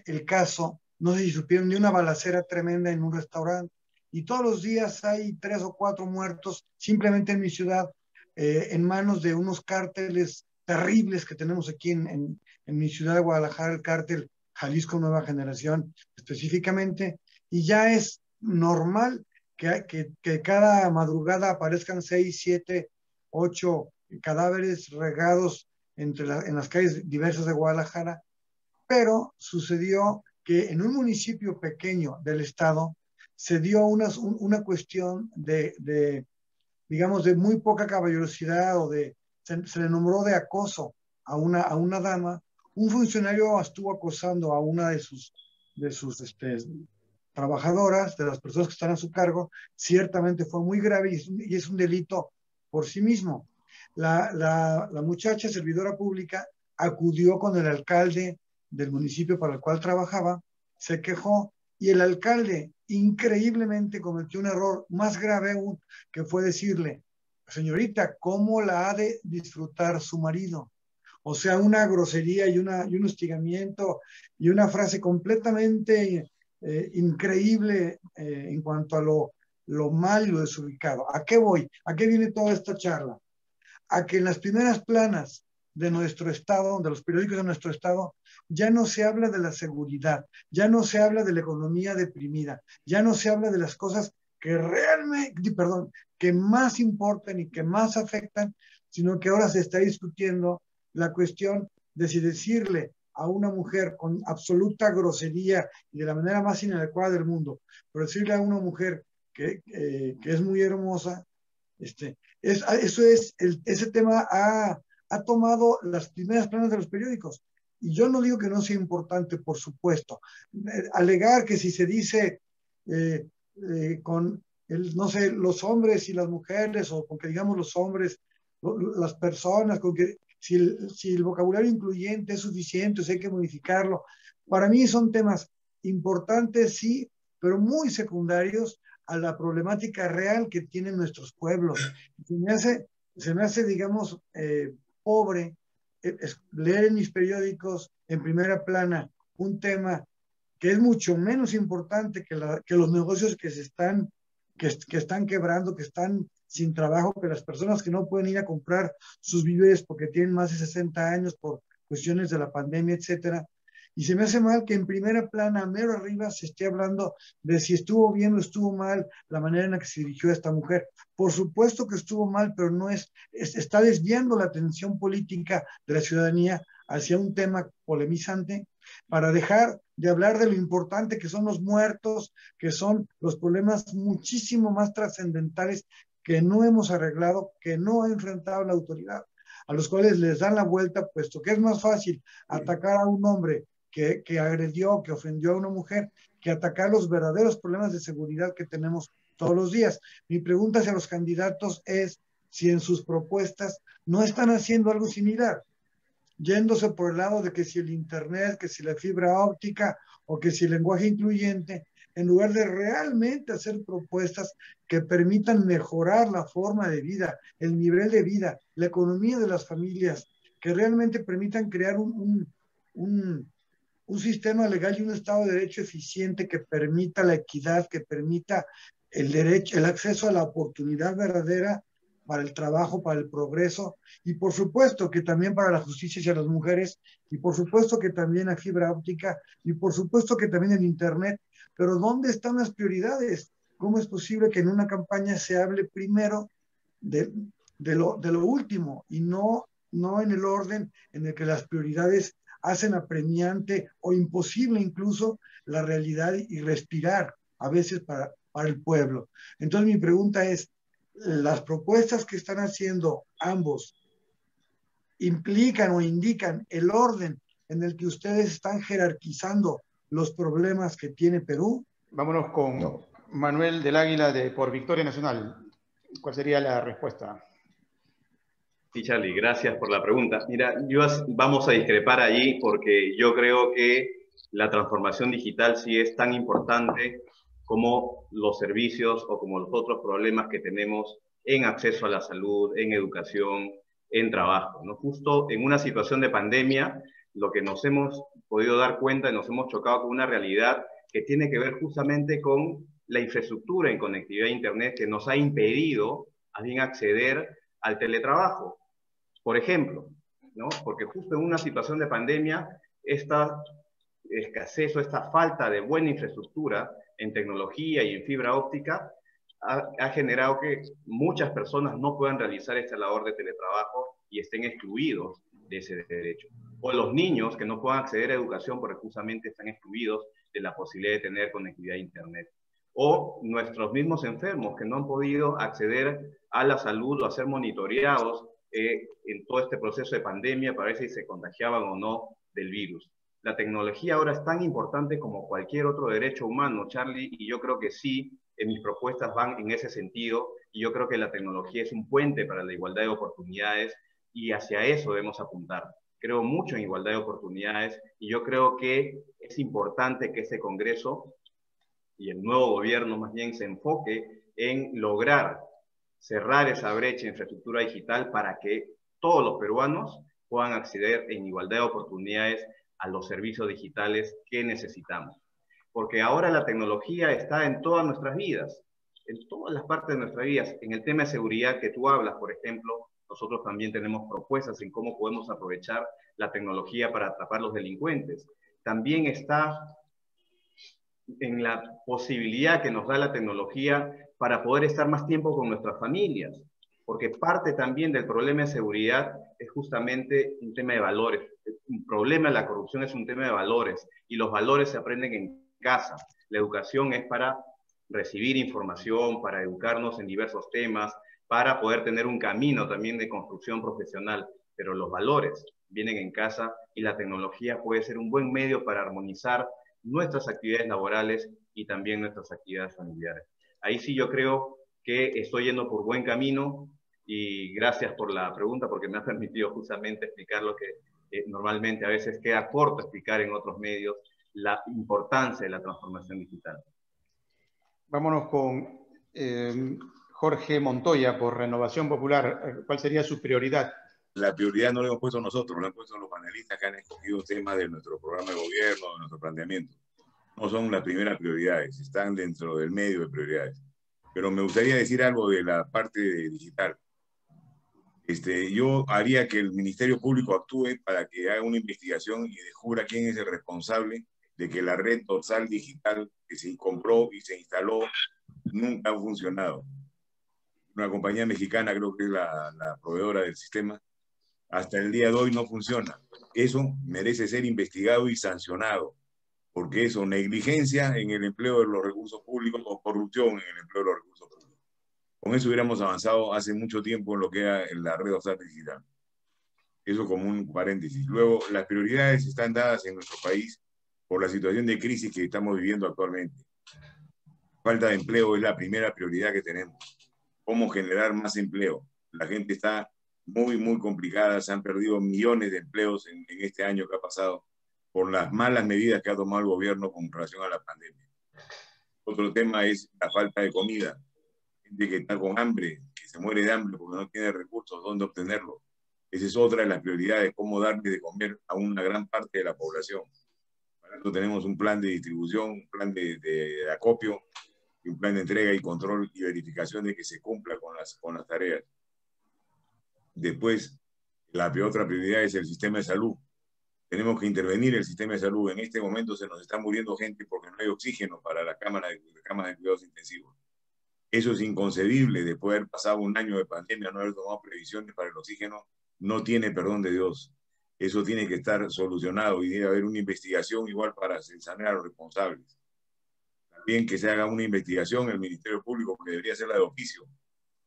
el caso, no sé si supieron, de una balacera tremenda en un restaurante y todos los días hay 3 o 4 muertos simplemente en mi ciudad en manos de unos cárteles terribles que tenemos aquí en mi ciudad de Guadalajara, el cártel Jalisco Nueva Generación específicamente, y ya es normal que cada madrugada aparezcan 6, 7, 8 cadáveres regados en las calles diversas de Guadalajara, pero sucedió que en un municipio pequeño del estado se dio una cuestión digamos, de muy poca caballerosidad o se le nombró de acoso a una dama. Un funcionario estuvo acosando a una de sus trabajadoras, de las personas que están a su cargo. Ciertamente fue muy grave y es un delito por sí mismo. La muchacha servidora pública acudió con el alcalde del municipio para el cual trabajaba, se quejó y el alcalde increíblemente cometió un error más grave aún, que fue decirle: señorita, ¿cómo la ha de disfrutar su marido? O sea, una grosería y un hostigamiento y una frase completamente increíble en cuanto a lo mal y lo desubicado. ¿A qué voy? ¿A qué viene toda esta charla? A que en las primeras planas de nuestro estado, de los periódicos de nuestro estado, ya no se habla de la seguridad, ya no se habla de la economía deprimida, ya no se habla de las cosas que realmente, que más importan y que más afectan, sino que ahora se está discutiendo la cuestión de si decirle a una mujer con absoluta grosería y de la manera más inadecuada del mundo, pero decirle a una mujer que es muy hermosa, ese tema ha tomado las primeras planas de los periódicos. Y yo no digo que no sea importante, por supuesto. Alegar que si se dice con no sé, los hombres y las mujeres, o con que digamos los hombres, las personas, con que si el vocabulario incluyente es suficiente, o si hay que modificarlo. Para mí son temas importantes, sí, pero muy secundarios a la problemática real que tienen nuestros pueblos. Se me hace digamos, pobre leer en mis periódicos en primera plana un tema que es mucho menos importante que los negocios que están quebrando, que están sin trabajo, que las personas que no pueden ir a comprar sus víveres porque tienen más de 60 años por cuestiones de la pandemia, etcétera. Y se me hace mal que en primera plana, mero arriba, se esté hablando de si estuvo bien o estuvo mal la manera en la que se dirigió a esta mujer. Por supuesto que estuvo mal, pero no está desviando la atención política de la ciudadanía hacia un tema polemizante para dejar de hablar de lo importante que son los muertos, que son los problemas muchísimo más trascendentales que no hemos arreglado, que no ha enfrentado la autoridad, a los cuales les dan la vuelta, puesto que es más fácil atacar a un hombre que agredió, que ofendió a una mujer, que atacar los verdaderos problemas de seguridad que tenemos todos los días. Mi pregunta hacia los candidatos es si en sus propuestas no están haciendo algo similar, yéndose por el lado de que si el internet, que si la fibra óptica o que si el lenguaje incluyente, en lugar de realmente hacer propuestas que permitan mejorar la forma de vida, el nivel de vida, la economía de las familias, que realmente permitan crear un sistema legal y un Estado de Derecho eficiente que permita la equidad, que permita el derecho, el acceso a la oportunidad verdadera para el trabajo, para el progreso, y por supuesto que también para la justicia hacia las mujeres, y por supuesto que también a fibra óptica, y por supuesto que también en internet. Pero ¿dónde están las prioridades? ¿Cómo es posible que en una campaña se hable primero de lo último y no en el orden en el que las prioridades hacen apremiante o imposible incluso la realidad y respirar a veces para el pueblo? Entonces mi pregunta es, ¿las propuestas que están haciendo ambos implican o indican el orden en el que ustedes están jerarquizando los problemas que tiene Perú? Vámonos con Manuel del Águila por Victoria Nacional. ¿Cuál sería la respuesta? Sí, Charlie, gracias por la pregunta. Mira, vamos a discrepar allí porque yo creo que la transformación digital sí es tan importante como los servicios o como los otros problemas que tenemos en acceso a la salud, en educación, en trabajo, ¿no? Justo en una situación de pandemia, lo que nos hemos podido dar cuenta y nos hemos chocado con una realidad que tiene que ver justamente con la infraestructura en conectividad a Internet que nos ha impedido a bien acceder al teletrabajo. Por ejemplo, ¿no? Porque justo en una situación de pandemia, esta escasez o esta falta de buena infraestructura en tecnología y en fibra óptica ha generado que muchas personas no puedan realizar esta labor de teletrabajo y estén excluidos de ese derecho. O los niños que no puedan acceder a educación porque justamente están excluidos de la posibilidad de tener conectividad a Internet. O nuestros mismos enfermos que no han podido acceder a la salud o a ser monitoreados en todo este proceso de pandemia para ver si se contagiaban o no del virus. La tecnología ahora es tan importante como cualquier otro derecho humano, Charlie, y yo creo que sí, mis propuestas van en ese sentido, y yo creo que la tecnología es un puente para la igualdad de oportunidades, y hacia eso debemos apuntar. Creo mucho en igualdad de oportunidades, y yo creo que es importante que este Congreso y el nuevo gobierno más bien se enfoque en lograr cerrar esa brecha de infraestructura digital para que todos los peruanos puedan acceder en igualdad de oportunidades a los servicios digitales que necesitamos. Porque ahora la tecnología está en todas nuestras vidas, en todas las partes de nuestras vidas. En el tema de seguridad que tú hablas, por ejemplo, nosotros también tenemos propuestas en cómo podemos aprovechar la tecnología para atrapar a los delincuentes. También está en la posibilidad que nos da la tecnología para poder estar más tiempo con nuestras familias, porque parte también del problema de seguridad es justamente un tema de valores. Un problema de la corrupción es un tema de valores, y los valores se aprenden en casa. La educación es para recibir información, para educarnos en diversos temas, para poder tener un camino también de construcción profesional, pero los valores vienen en casa y la tecnología puede ser un buen medio para armonizar nuestras actividades laborales y también nuestras actividades familiares. Ahí sí yo creo que estoy yendo por buen camino, y gracias por la pregunta, porque me ha permitido justamente explicar lo que normalmente a veces queda corto explicar en otros medios, la importancia de la transformación digital. Vámonos con Jorge Montoya por Renovación Popular. ¿Cuál sería su prioridad? La prioridad no la hemos puesto nosotros, la han puesto los panelistas que han escogido temas de nuestro programa de gobierno, de nuestro planteamiento. No son las primeras prioridades, están dentro del medio de prioridades. Pero me gustaría decir algo de la parte digital. Yo haría que el Ministerio Público actúe para que haga una investigación y descubra quién es el responsable de que la red dorsal digital que se compró y se instaló nunca ha funcionado. Una compañía mexicana, creo que es la proveedora del sistema, hasta el día de hoy no funciona. Eso merece ser investigado y sancionado, porque eso, negligencia en el empleo de los recursos públicos o corrupción en el empleo de los recursos públicos. Con eso hubiéramos avanzado hace mucho tiempo en lo que era la red dorsal digital. Eso como un paréntesis. Luego, las prioridades están dadas en nuestro país por la situación de crisis que estamos viviendo actualmente. Falta de empleo es la primera prioridad que tenemos. ¿Cómo generar más empleo? La gente está muy, muy complicada. Se han perdido millones de empleos en este año que ha pasado por las malas medidas que ha tomado el gobierno con relación a la pandemia. Otro tema es la falta de comida. Gente que está con hambre, que se muere de hambre porque no tiene recursos, ¿dónde obtenerlo? Esa es otra de las prioridades, cómo darle de comer a una gran parte de la población. Para eso tenemos un plan de distribución, un plan de acopio, y un plan de entrega y control y verificación de que se cumpla con las tareas. Después, la otra prioridad es el sistema de salud. Tenemos que intervenir el sistema de salud. En este momento se nos está muriendo gente porque no hay oxígeno para las camas de cuidados intensivos. Eso es inconcebible. Después de haber pasado un año de pandemia, no haber tomado previsiones para el oxígeno, no tiene perdón de Dios. Eso tiene que estar solucionado y debe haber una investigación igual para sanar a los responsables. También que se haga una investigación en el Ministerio Público, que debería ser la de oficio,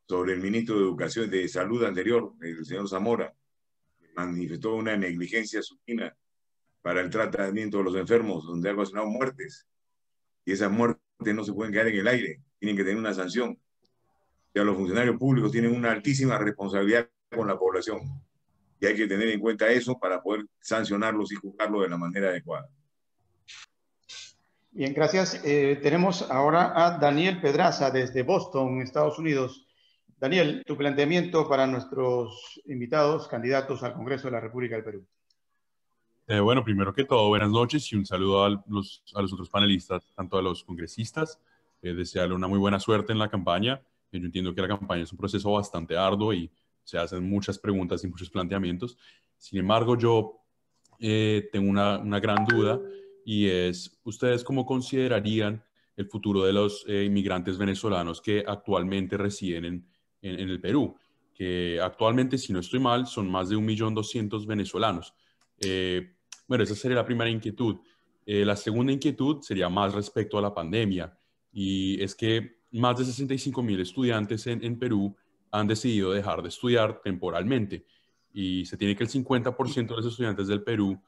sobre el ministro de Educación de Salud anterior, el señor Zamora, que manifestó una negligencia supina para el tratamiento de los enfermos, donde ha ocasionado muertes. Y esas muertes no se pueden quedar en el aire, tienen que tener una sanción. O sea, los funcionarios públicos tienen una altísima responsabilidad con la población. Y hay que tener en cuenta eso para poder sancionarlos y juzgarlos de la manera adecuada. Bien, gracias. Tenemos ahora a Daniel Pedraza desde Boston, Estados Unidos. Daniel, tu planteamiento para nuestros invitados, candidatos al Congreso de la República del Perú. Bueno, primero que todo, buenas noches y un saludo a los otros panelistas, tanto a los congresistas. Desearle una muy buena suerte en la campaña. Yo entiendo que la campaña es un proceso bastante arduo y se hacen muchas preguntas y muchos planteamientos. Sin embargo, yo tengo una gran duda, y es, ¿ustedes cómo considerarían el futuro de los inmigrantes venezolanos que actualmente residen en el Perú? Que actualmente, si no estoy mal, son más de 1.200.000 venezolanos. Bueno, esa sería la primera inquietud. La segunda inquietud sería más respecto a la pandemia, y es que más de 65.000 estudiantes en Perú han decidido dejar de estudiar temporalmente, y se tiene que el 50% de los estudiantes del Perú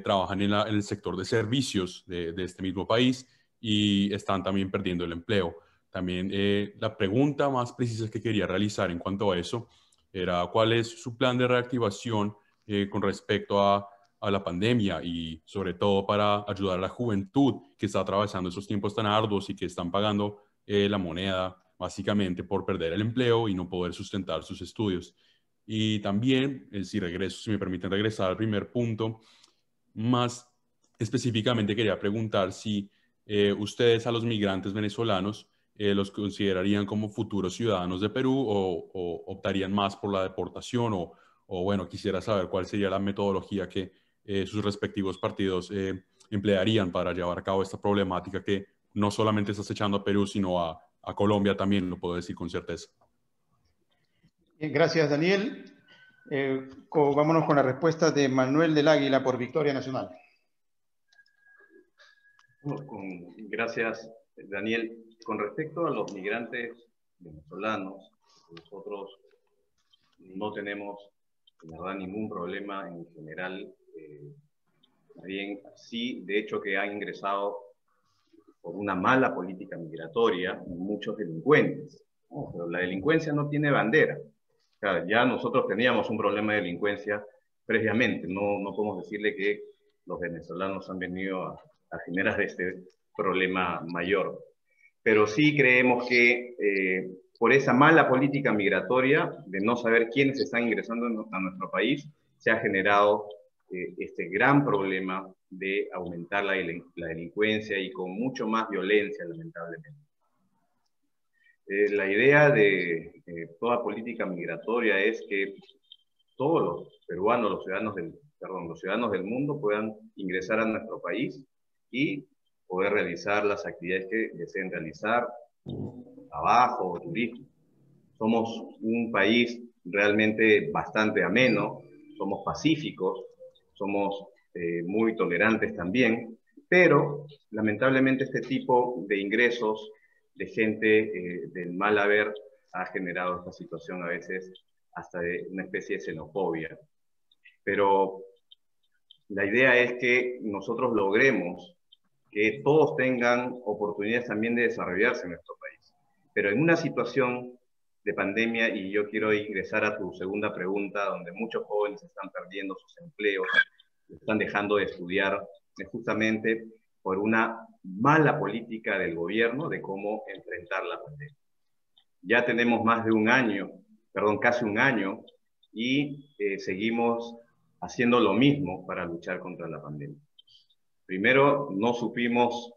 trabajan en el sector de servicios de este mismo país y están también perdiendo el empleo. También la pregunta más precisa que quería realizar en cuanto a eso era cuál es su plan de reactivación con respecto a la pandemia, y sobre todo para ayudar a la juventud que está atravesando esos tiempos tan arduos y que están pagando la moneda básicamente por perder el empleo y no poder sustentar sus estudios. Y también, si me permiten regresar al primer punto, más específicamente quería preguntar si ustedes a los migrantes venezolanos los considerarían como futuros ciudadanos de Perú o optarían más por la deportación o bueno, quisiera saber cuál sería la metodología que sus respectivos partidos emplearían para llevar a cabo esta problemática que no solamente está acechando a Perú, sino a Colombia también, lo puedo decir con certeza. Bien, gracias, Daniel. Vámonos con la respuesta de Manuel del Águila por Victoria Nacional. Gracias, Daniel. Con respecto a los migrantes venezolanos, nosotros no tenemos, la verdad, ningún problema en general. Más bien, sí, de hecho, que han ingresado por una mala política migratoria muchos delincuentes. Pero la delincuencia no tiene bandera. O sea, ya nosotros teníamos un problema de delincuencia previamente. No podemos decirle que los venezolanos han venido a generar este problema mayor. Pero sí creemos que por esa mala política migratoria, de no saber quiénes están ingresando a nuestro país, se ha generado este gran problema de aumentar la delincuencia y con mucho más violencia, lamentablemente. La idea de toda política migratoria es que todos los peruanos, los ciudadanos del mundo puedan ingresar a nuestro país y poder realizar las actividades que deseen realizar, trabajo, turismo. Somos un país realmente bastante ameno, somos pacíficos, somos muy tolerantes también, pero lamentablemente este tipo de ingresos de gente del mal haber ha generado esta situación a veces hasta de una especie de xenofobia. Pero la idea es que nosotros logremos que todos tengan oportunidades también de desarrollarse en nuestro país. Pero en una situación de pandemia, y yo quiero ingresar a tu segunda pregunta, donde muchos jóvenes están perdiendo sus empleos, están dejando de estudiar, es justamente por una mala política del gobierno de cómo enfrentar la pandemia. Ya tenemos más de un año, casi un año, y seguimos haciendo lo mismo para luchar contra la pandemia. Primero, no supimos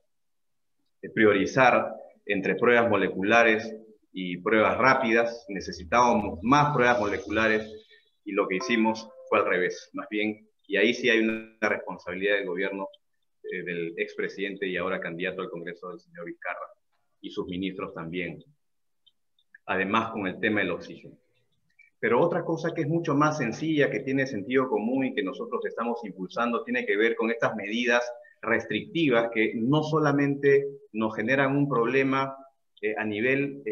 priorizar entre pruebas moleculares y pruebas rápidas. Necesitábamos más pruebas moleculares y lo que hicimos fue al revés, más bien. Y ahí sí hay una responsabilidad del gobierno del expresidente y ahora candidato al Congreso, del señor Vizcarra, y sus ministros también. Además, con el tema del oxígeno. Pero otra cosa que es mucho más sencilla, que tiene sentido común y que nosotros estamos impulsando, tiene que ver con estas medidas restrictivas que no solamente nos generan un problema a nivel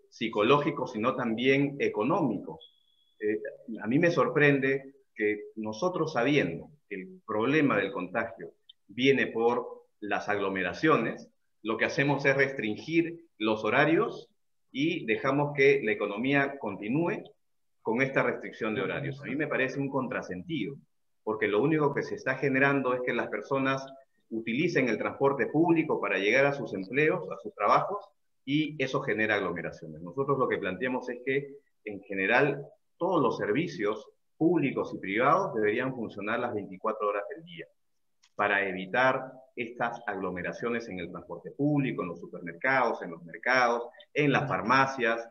psicológico, sino también económico. A mí me sorprende que nosotros, sabiendo que el problema del contagio viene por las aglomeraciones, lo que hacemos es restringir los horarios y dejamos que la economía continúe con esta restricción de horarios. A mí me parece un contrasentido, porque lo único que se está generando es que las personas utilicen el transporte público para llegar a sus empleos, a sus trabajos, y eso genera aglomeraciones. Nosotros lo que planteamos es que, en general, todos los servicios públicos y privados deberían funcionar las 24 horas del día, para evitar estas aglomeraciones en el transporte público, en los supermercados, en los mercados, en las farmacias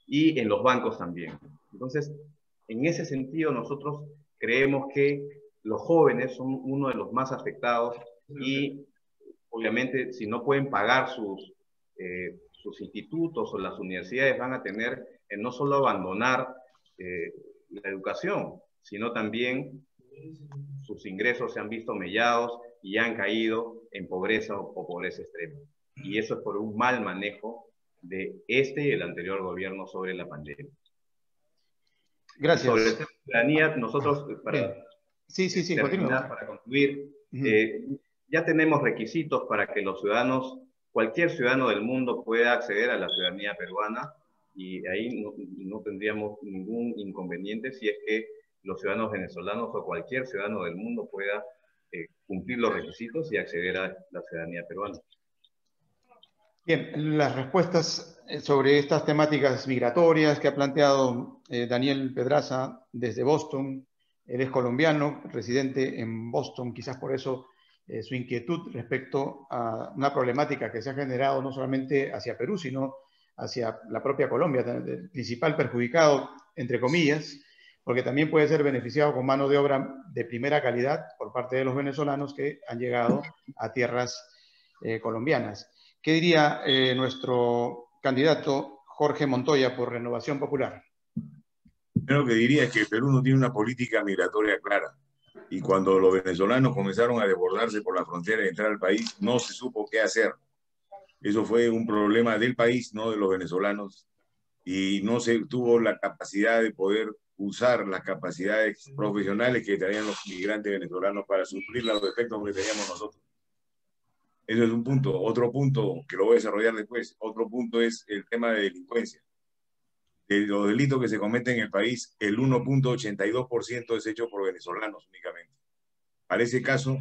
y en los bancos también. Entonces, en ese sentido, nosotros creemos que los jóvenes son uno de los más afectados y, obviamente, si no pueden pagar sus institutos o las universidades, van a tener no solo abandonar la educación, sino también sus ingresos se han visto mellados y han caído en pobreza o pobreza extrema. Y eso es por un mal manejo de este y el anterior gobierno sobre la pandemia. Gracias. Sobre la ciudadanía, nosotros, para terminar, para concluir, ya tenemos requisitos para que los ciudadanos, cualquier ciudadano del mundo pueda acceder a la ciudadanía peruana, y ahí no tendríamos ningún inconveniente si es que los ciudadanos venezolanos o cualquier ciudadano del mundo pueda cumplir los requisitos y acceder a la ciudadanía peruana. Bien, las respuestas sobre estas temáticas migratorias que ha planteado Daniel Pedraza desde Boston. Él es colombiano, residente en Boston, quizás por eso su inquietud respecto a una problemática que se ha generado no solamente hacia Perú, sino hacia la propia Colombia, el principal perjudicado, entre comillas, porque también puede ser beneficiado con mano de obra de primera calidad por parte de los venezolanos que han llegado a tierras colombianas. ¿Qué diría nuestro candidato Jorge Montoya por Renovación Popular? Lo que diría es que Perú no tiene una política migratoria clara. Y cuando los venezolanos comenzaron a desbordarse por la frontera y entrar al país, no se supo qué hacer. Eso fue un problema del país, no de los venezolanos. Y no se tuvo la capacidad de poder usar las capacidades profesionales que tenían los migrantes venezolanos para suplir los defectos que teníamos nosotros. Eso es un punto. Otro punto que lo voy a desarrollar después. Otro punto es el tema de delincuencia. De los delitos que se cometen en el país, el 1.82% es hecho por venezolanos únicamente. Para ese caso,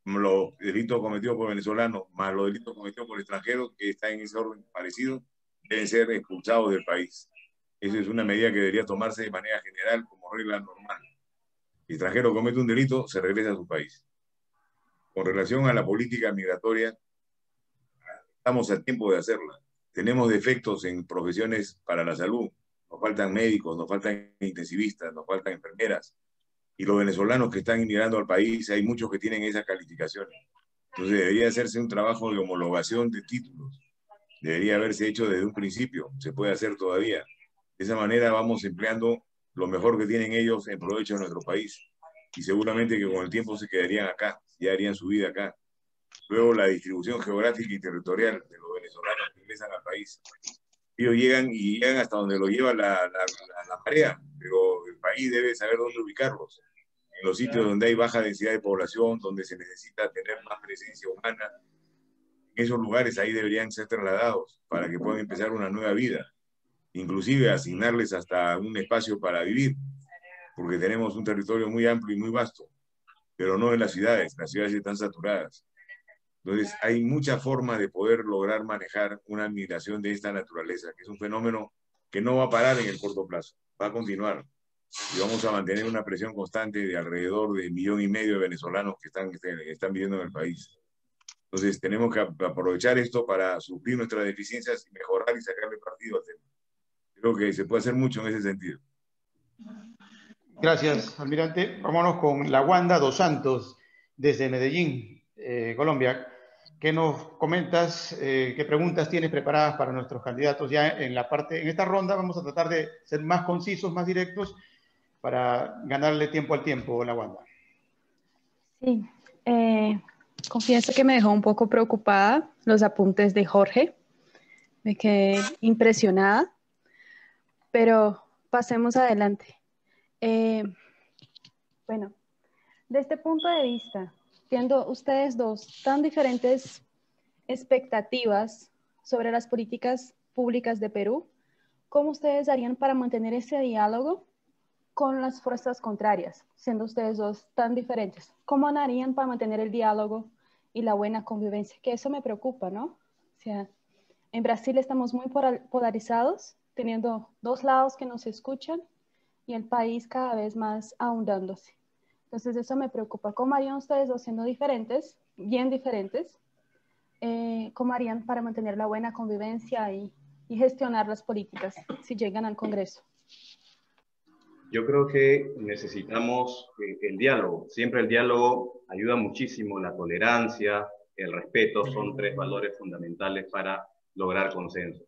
los delitos cometidos por venezolanos más los delitos cometidos por extranjeros, que están en ese orden parecido, deben ser expulsados del país. Esa es una medida que debería tomarse de manera general como regla normal. Si el extranjero comete un delito, se regresa a su país. Con relación a la política migratoria, estamos a tiempo de hacerla. Tenemos defectos en profesiones para la salud. Nos faltan médicos, nos faltan intensivistas, nos faltan enfermeras. Y los venezolanos que están inmigrando al país, hay muchos que tienen esas calificaciones. Entonces debería hacerse un trabajo de homologación de títulos. Debería haberse hecho desde un principio. Se puede hacer todavía. De esa manera vamos empleando lo mejor que tienen ellos en provecho de nuestro país. Y seguramente que con el tiempo se quedarían acá, ya harían su vida acá. Luego la distribución geográfica y territorial de los venezolanos que ingresan al país. Ellos llegan hasta donde lo lleva la marea, pero el país debe saber dónde ubicarlos. En los sitios donde hay baja densidad de población, donde se necesita tener más presencia humana, en esos lugares ahí deberían ser trasladados para que puedan empezar una nueva vida. Inclusive asignarles hasta un espacio para vivir, porque tenemos un territorio muy amplio y muy vasto, pero no en las ciudades están saturadas. Entonces, hay muchas formas de poder lograr manejar una migración de esta naturaleza, que es un fenómeno que no va a parar en el corto plazo, va a continuar. Y vamos a mantener una presión constante de alrededor de 1,5 millones de venezolanos que están viviendo en el país. Entonces, tenemos que aprovechar esto para suplir nuestras deficiencias y mejorar y sacarle partido al tema. Creo que se puede hacer mucho en ese sentido. Gracias, almirante. Vámonos con la Wanda dos Santos, desde Medellín, Colombia. ¿Qué nos comentas? ¿Qué preguntas tienes preparadas para nuestros candidatos ya en esta ronda? Vamos a tratar de ser más concisos, más directos, para ganarle tiempo al tiempo, la Wanda. Sí, confieso que me dejó un poco preocupada los apuntes de Jorge. Me quedé impresionada, pero pasemos adelante. Bueno, de este punto de vista, viendo ustedes dos tan diferentes expectativas sobre las políticas públicas de Perú, ¿cómo ustedes harían para mantener ese diálogo con las fuerzas contrarias, siendo ustedes dos tan diferentes? ¿Cómo harían para mantener el diálogo y la buena convivencia? Que eso me preocupa, ¿no? O sea, en Brasil estamos muy polarizados, teniendo dos lados que nos escuchan y el país cada vez más ahondándose. Entonces eso me preocupa. ¿Cómo harían ustedes dos siendo diferentes, bien diferentes? ¿Cómo harían para mantener la buena convivencia y gestionar las políticas si llegan al Congreso? Yo creo que necesitamos el diálogo. Siempre el diálogo ayuda muchísimo. La tolerancia, el respeto son 3 valores fundamentales para lograr consensos.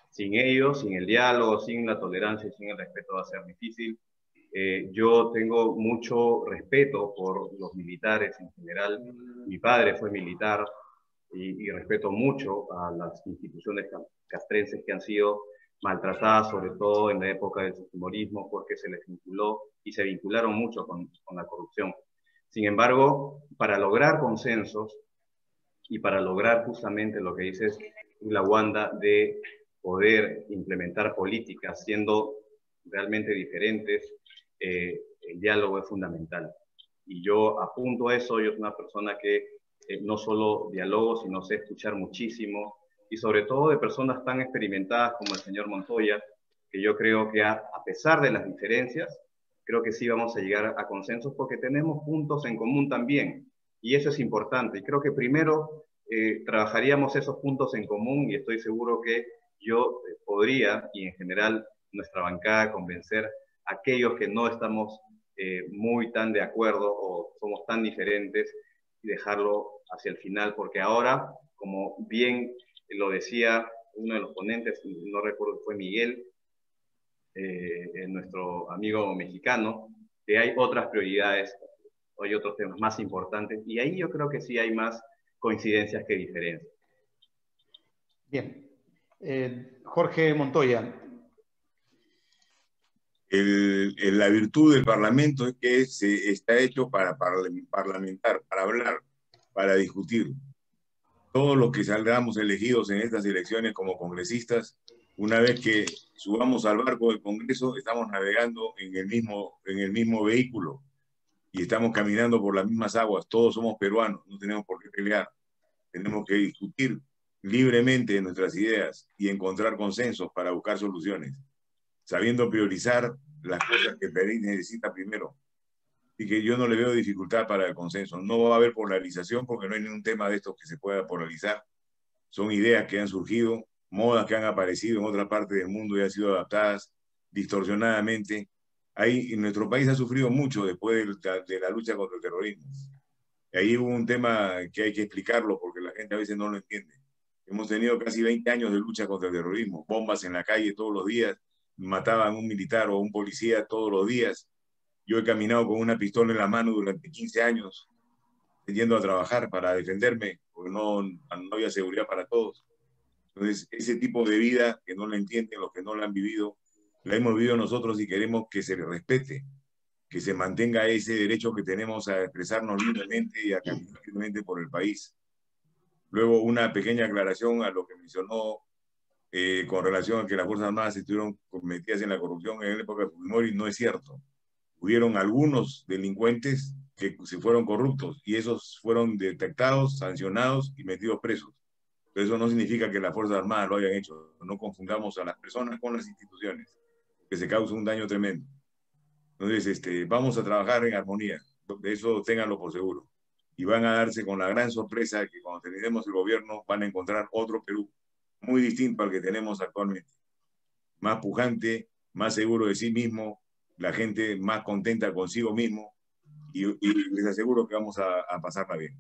Sin ellos, sin el diálogo, sin la tolerancia y sin el respeto va a ser difícil. Yo tengo mucho respeto por los militares en general. Mi padre fue militar y respeto mucho a las instituciones castrenses que han sido maltratadas, sobre todo en la época del fujimorismo, porque se les vinculó y se vincularon mucho con la corrupción. Sin embargo, para lograr consensos y para lograr justamente lo que dices, la Wanda, de poder implementar políticas siendo realmente diferentes, el diálogo es fundamental. Y yo apunto a eso. Yo soy una persona que no solo dialogo, sino sé escuchar muchísimo, y sobre todo de personas tan experimentadas como el señor Montoya, que yo creo que a pesar de las diferencias, creo que sí vamos a llegar a consensos porque tenemos puntos en común también. Y eso es importante. Y creo que primero trabajaríamos esos puntos en común y estoy seguro que yo podría, y en general nuestra bancada, convencer a aquellos que no estamos muy tan de acuerdo o somos tan diferentes y dejarlo hacia el final, porque ahora, como bien lo decía uno de los ponentes, no recuerdo si fue Miguel, nuestro amigo mexicano, que hay otras prioridades, hay otros temas más importantes, y ahí yo creo que sí hay más coincidencias que diferencias. Bien. Jorge Montoya. La virtud del Parlamento es que está hecho para parlamentar, para hablar, para discutir. Todos los que salgamos elegidos en estas elecciones como congresistas, una vez que subamos al barco del Congreso, estamos navegando en el mismo vehículo y estamos caminando por las mismas aguas. Todos somos peruanos, no tenemos por qué pelear. Tenemos que discutir libremente nuestras ideas y encontrar consensos para buscar soluciones, sabiendo priorizar las cosas que el país necesita primero. Y que yo no le veo dificultad para el consenso. No va a haber polarización porque no hay ningún tema de estos que se pueda polarizar. Son ideas que han surgido, modas que han aparecido en otra parte del mundo y han sido adaptadas distorsionadamente. Ahí, nuestro país ha sufrido mucho después de la lucha contra el terrorismo. Y ahí hubo un tema que hay que explicarlo porque la gente a veces no lo entiende. Hemos tenido casi 20 años de lucha contra el terrorismo, bombas en la calle todos los días, mataban a un militar o a un policía todos los días. Yo he caminado con una pistola en la mano durante 15 años, yendo a trabajar para defenderme, porque no había seguridad para todos. Entonces, ese tipo de vida que no la entienden los que no la han vivido, la hemos vivido nosotros y queremos que se respete, que se mantenga ese derecho que tenemos a expresarnos libremente y a caminar libremente por el país. Luego, una pequeña aclaración a lo que mencionó con relación a que las Fuerzas Armadas estuvieron metidas en la corrupción en la época de Fujimori, no es cierto. Hubieron algunos delincuentes que se fueron corruptos y esos fueron detectados, sancionados y metidos presos. Pero eso no significa que las Fuerzas Armadas lo hayan hecho. No confundamos a las personas con las instituciones, que se causa un daño tremendo. Entonces, vamos a trabajar en armonía. De eso ténganlo por seguro. Y van a darse con la gran sorpresa que cuando terminemos el gobierno van a encontrar otro Perú muy distinto al que tenemos actualmente. Más pujante, más seguro de sí mismo, la gente más contenta consigo mismo y les aseguro que vamos a pasarla bien.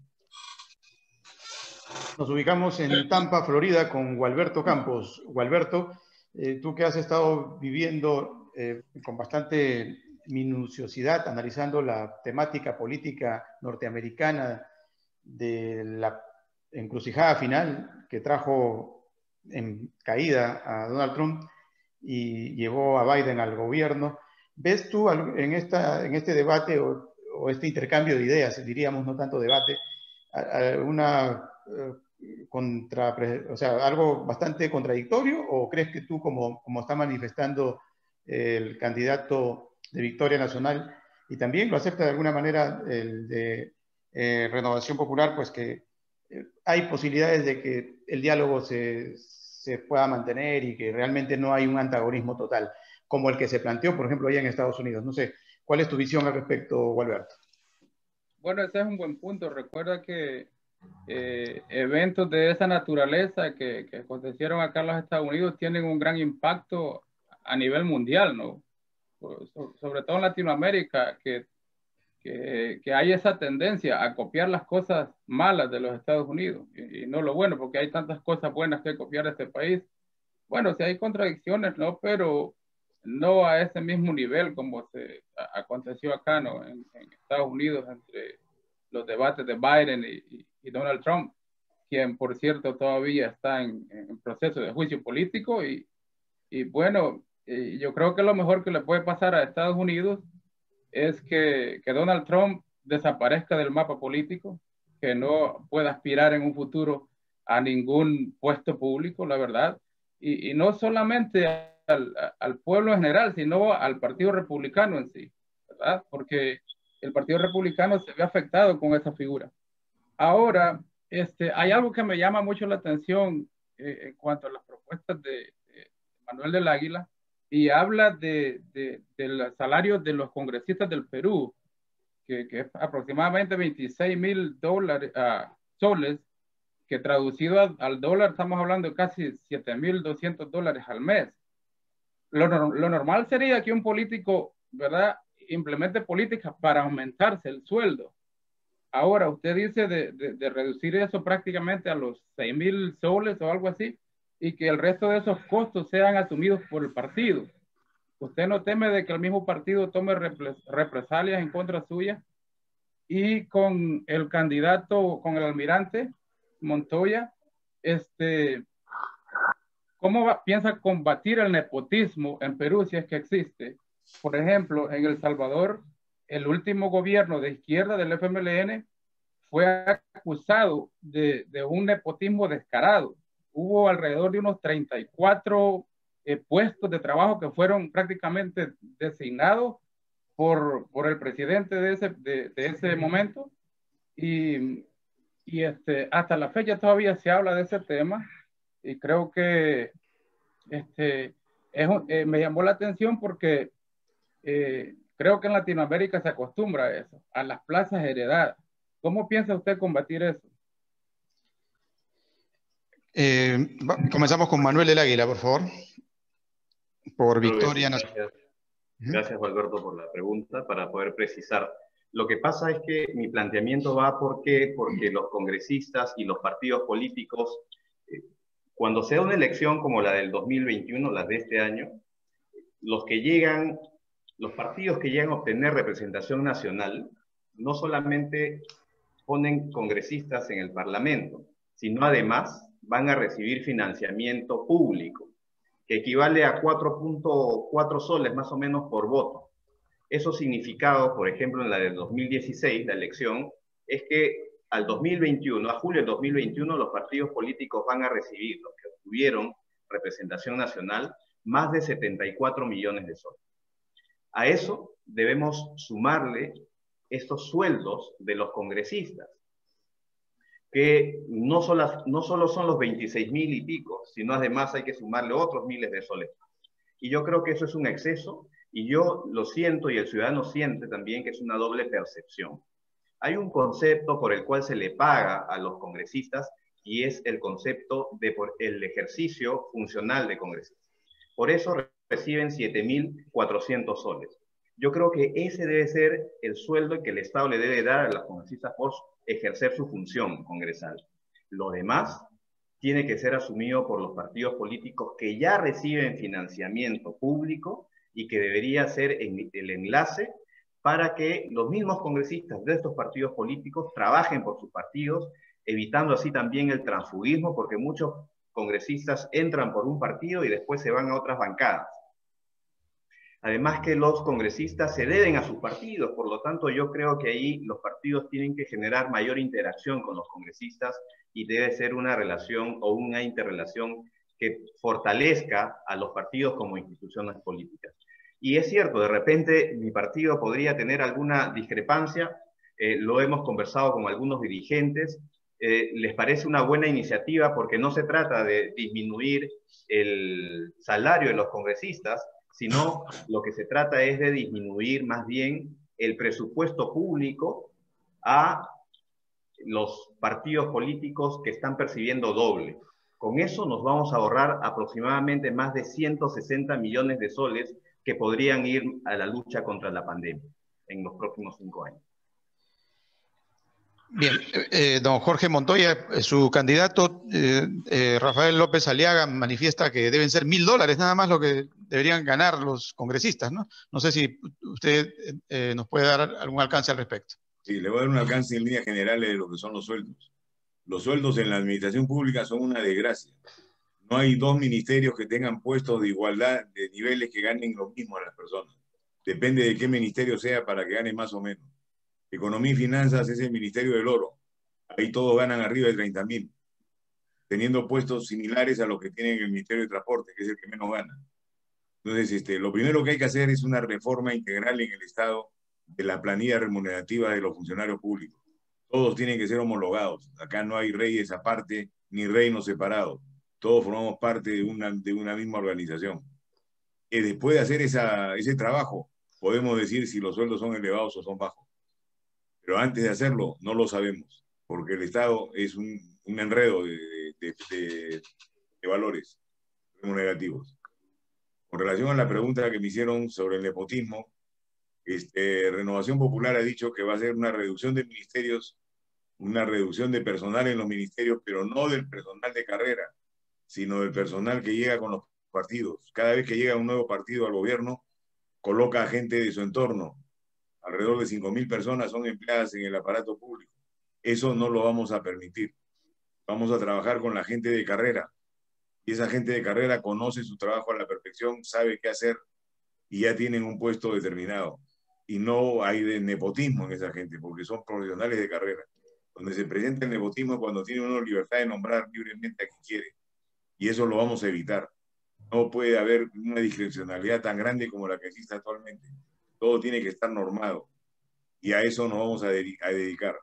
Nos ubicamos en Tampa, Florida, con Gualberto Campos. Gualberto, tú que has estado viviendo con bastante minuciosidad, analizando la temática política norteamericana de la encrucijada final que trajo en caída a Donald Trump y llevó a Biden al gobierno. ¿Ves tú en este debate o este intercambio de ideas, diríamos, no tanto debate, una o sea, algo bastante contradictorio, o crees que tú, como está manifestando el candidato de Victoria Nacional, y también lo acepta de alguna manera el de Renovación Popular, pues que hay posibilidades de que el diálogo se pueda mantener y que realmente no hay un antagonismo total, como el que se planteó, por ejemplo, allá en Estados Unidos? No sé, ¿cuál es tu visión al respecto, Gualberto? Bueno, ese es un buen punto. Recuerda que eventos de esa naturaleza que acontecieron acá en los Estados Unidos tienen un gran impacto a nivel mundial, ¿no? Sobre todo en Latinoamérica, que hay esa tendencia a copiar las cosas malas de los Estados Unidos y no lo bueno, porque hay tantas cosas buenas que copiar de este país. Bueno, sí hay contradicciones, ¿no? Pero no a ese mismo nivel como aconteció acá, ¿no? En Estados Unidos, entre los debates de Biden y Donald Trump, quien, por cierto, todavía está en proceso de juicio político. Y bueno, yo creo que lo mejor que le puede pasar a Estados Unidos es que Donald Trump desaparezca del mapa político, que no pueda aspirar en un futuro a ningún puesto público, la verdad. Y no solamente al pueblo en general, sino al Partido Republicano en sí, ¿verdad? Porque el Partido Republicano se ve afectado con esa figura. Ahora, hay algo que me llama mucho la atención en cuanto a las propuestas de Manuel del Águila, y habla del salario de los congresistas del Perú, que es aproximadamente 26.000 soles, que traducido al dólar estamos hablando de casi 7.200 dólares al mes. Lo normal sería que un político, ¿verdad?, implemente políticas para aumentarse el sueldo. Ahora, usted dice de reducir eso prácticamente a los 6.000 soles o algo así, y que el resto de esos costos sean asumidos por el partido. ¿Usted no teme de que el mismo partido tome represalias en contra suya? Y con el candidato, con el almirante Montoya, ¿cómo piensa combatir el nepotismo en Perú si es que existe? Por ejemplo, en El Salvador, el último gobierno de izquierda del FMLN fue acusado de un nepotismo descarado. Hubo alrededor de unos 34 puestos de trabajo que fueron prácticamente designados por el presidente de ese momento, y hasta la fecha todavía se habla de ese tema, y creo que me llamó la atención porque creo que en Latinoamérica se acostumbra a eso, a las plazas heredadas. ¿Cómo piensa usted combatir eso? Comenzamos con Manuel del Águila, por favor. Por Victoria Nacional. Gracias, Alberto, por la pregunta, para poder precisar. Lo que pasa es que mi planteamiento va porque los congresistas y los partidos políticos, cuando se da una elección como la del 2021, la de este año, los partidos que llegan a obtener representación nacional, no solamente ponen congresistas en el Parlamento, sino además van a recibir financiamiento público, que equivale a 4.4 soles más o menos por voto. Eso significado, por ejemplo, en la del 2016, la elección, es que al 2021, a julio del 2021, los partidos políticos van a recibir, los que obtuvieron representación nacional, más de 74 millones de soles. A eso debemos sumarle estos sueldos de los congresistas, que no solo son los 26.000 y pico, sino además hay que sumarle otros miles de soles. Y yo creo que eso es un exceso, y yo lo siento, y el ciudadano siente también que es una doble percepción. Hay un concepto por el cual se le paga a los congresistas, y es el concepto del ejercicio funcional de congresistas. Por eso reciben 7.400 soles. Yo creo que ese debe ser el sueldo que el Estado le debe dar a los congresistas por ejercer su función congresal. Lo demás tiene que ser asumido por los partidos políticos que ya reciben financiamiento público y que debería ser el enlace para que los mismos congresistas de estos partidos políticos trabajen por sus partidos, evitando así también el transfugismo, porque muchos congresistas entran por un partido y después se van a otras bancadas. Además que los congresistas se deben a sus partidos, por lo tanto yo creo que ahí los partidos tienen que generar mayor interacción con los congresistas y debe ser una relación o una interrelación que fortalezca a los partidos como instituciones políticas. Y es cierto, de repente mi partido podría tener alguna discrepancia, lo hemos conversado con algunos dirigentes, les parece una buena iniciativa porque no se trata de disminuir el salario de los congresistas, sino lo que se trata es de disminuir más bien el presupuesto público a los partidos políticos que están percibiendo doble. Con eso nos vamos a ahorrar aproximadamente más de 160 millones de soles que podrían ir a la lucha contra la pandemia en los próximos 5 años. Bien, don Jorge Montoya, su candidato Rafael López Aliaga manifiesta que deben ser $1.000 nada más lo que deberían ganar los congresistas, ¿no? No sé si usted nos puede dar algún alcance al respecto. Sí, le voy a dar un alcance en líneas generales de lo que son los sueldos. Los sueldos en la administración pública son una desgracia. No hay dos ministerios que tengan puestos de igualdad de niveles que ganen lo mismo a las personas. Depende de qué ministerio sea para que gane más o menos. Economía y Finanzas es el Ministerio del Oro. Ahí todos ganan arriba de 30.000, teniendo puestos similares a los que tienen el Ministerio de Transporte, que es el que menos gana. Entonces, lo primero que hay que hacer es una reforma integral en el Estado de la planilla remunerativa de los funcionarios públicos. Todos tienen que ser homologados. Acá no hay reyes aparte ni reinos separados. Todos formamos parte de una misma organización. Y después de hacer ese trabajo, podemos decir si los sueldos son elevados o son bajos. Pero antes de hacerlo, no lo sabemos, porque el Estado es un enredo de valores negativos. Con relación a la pregunta que me hicieron sobre el nepotismo, Renovación Popular ha dicho que va a hacer una reducción de ministerios, una reducción de personal en los ministerios, pero no del personal de carrera, sino del personal que llega con los partidos. Cada vez que llega un nuevo partido al gobierno, coloca a gente de su entorno. Alrededor de 5.000 personas son empleadas en el aparato público. Eso no lo vamos a permitir. Vamos a trabajar con la gente de carrera. Y esa gente de carrera conoce su trabajo a la perfección, sabe qué hacer y ya tienen un puesto determinado. Y no hay de nepotismo en esa gente, porque son profesionales de carrera. Donde se presenta el nepotismo es cuando tiene uno libertad de nombrar libremente a quien quiere. Y eso lo vamos a evitar. No puede haber una discrecionalidad tan grande como la que existe actualmente. Todo tiene que estar normado. Y a eso nos vamos a dedicar.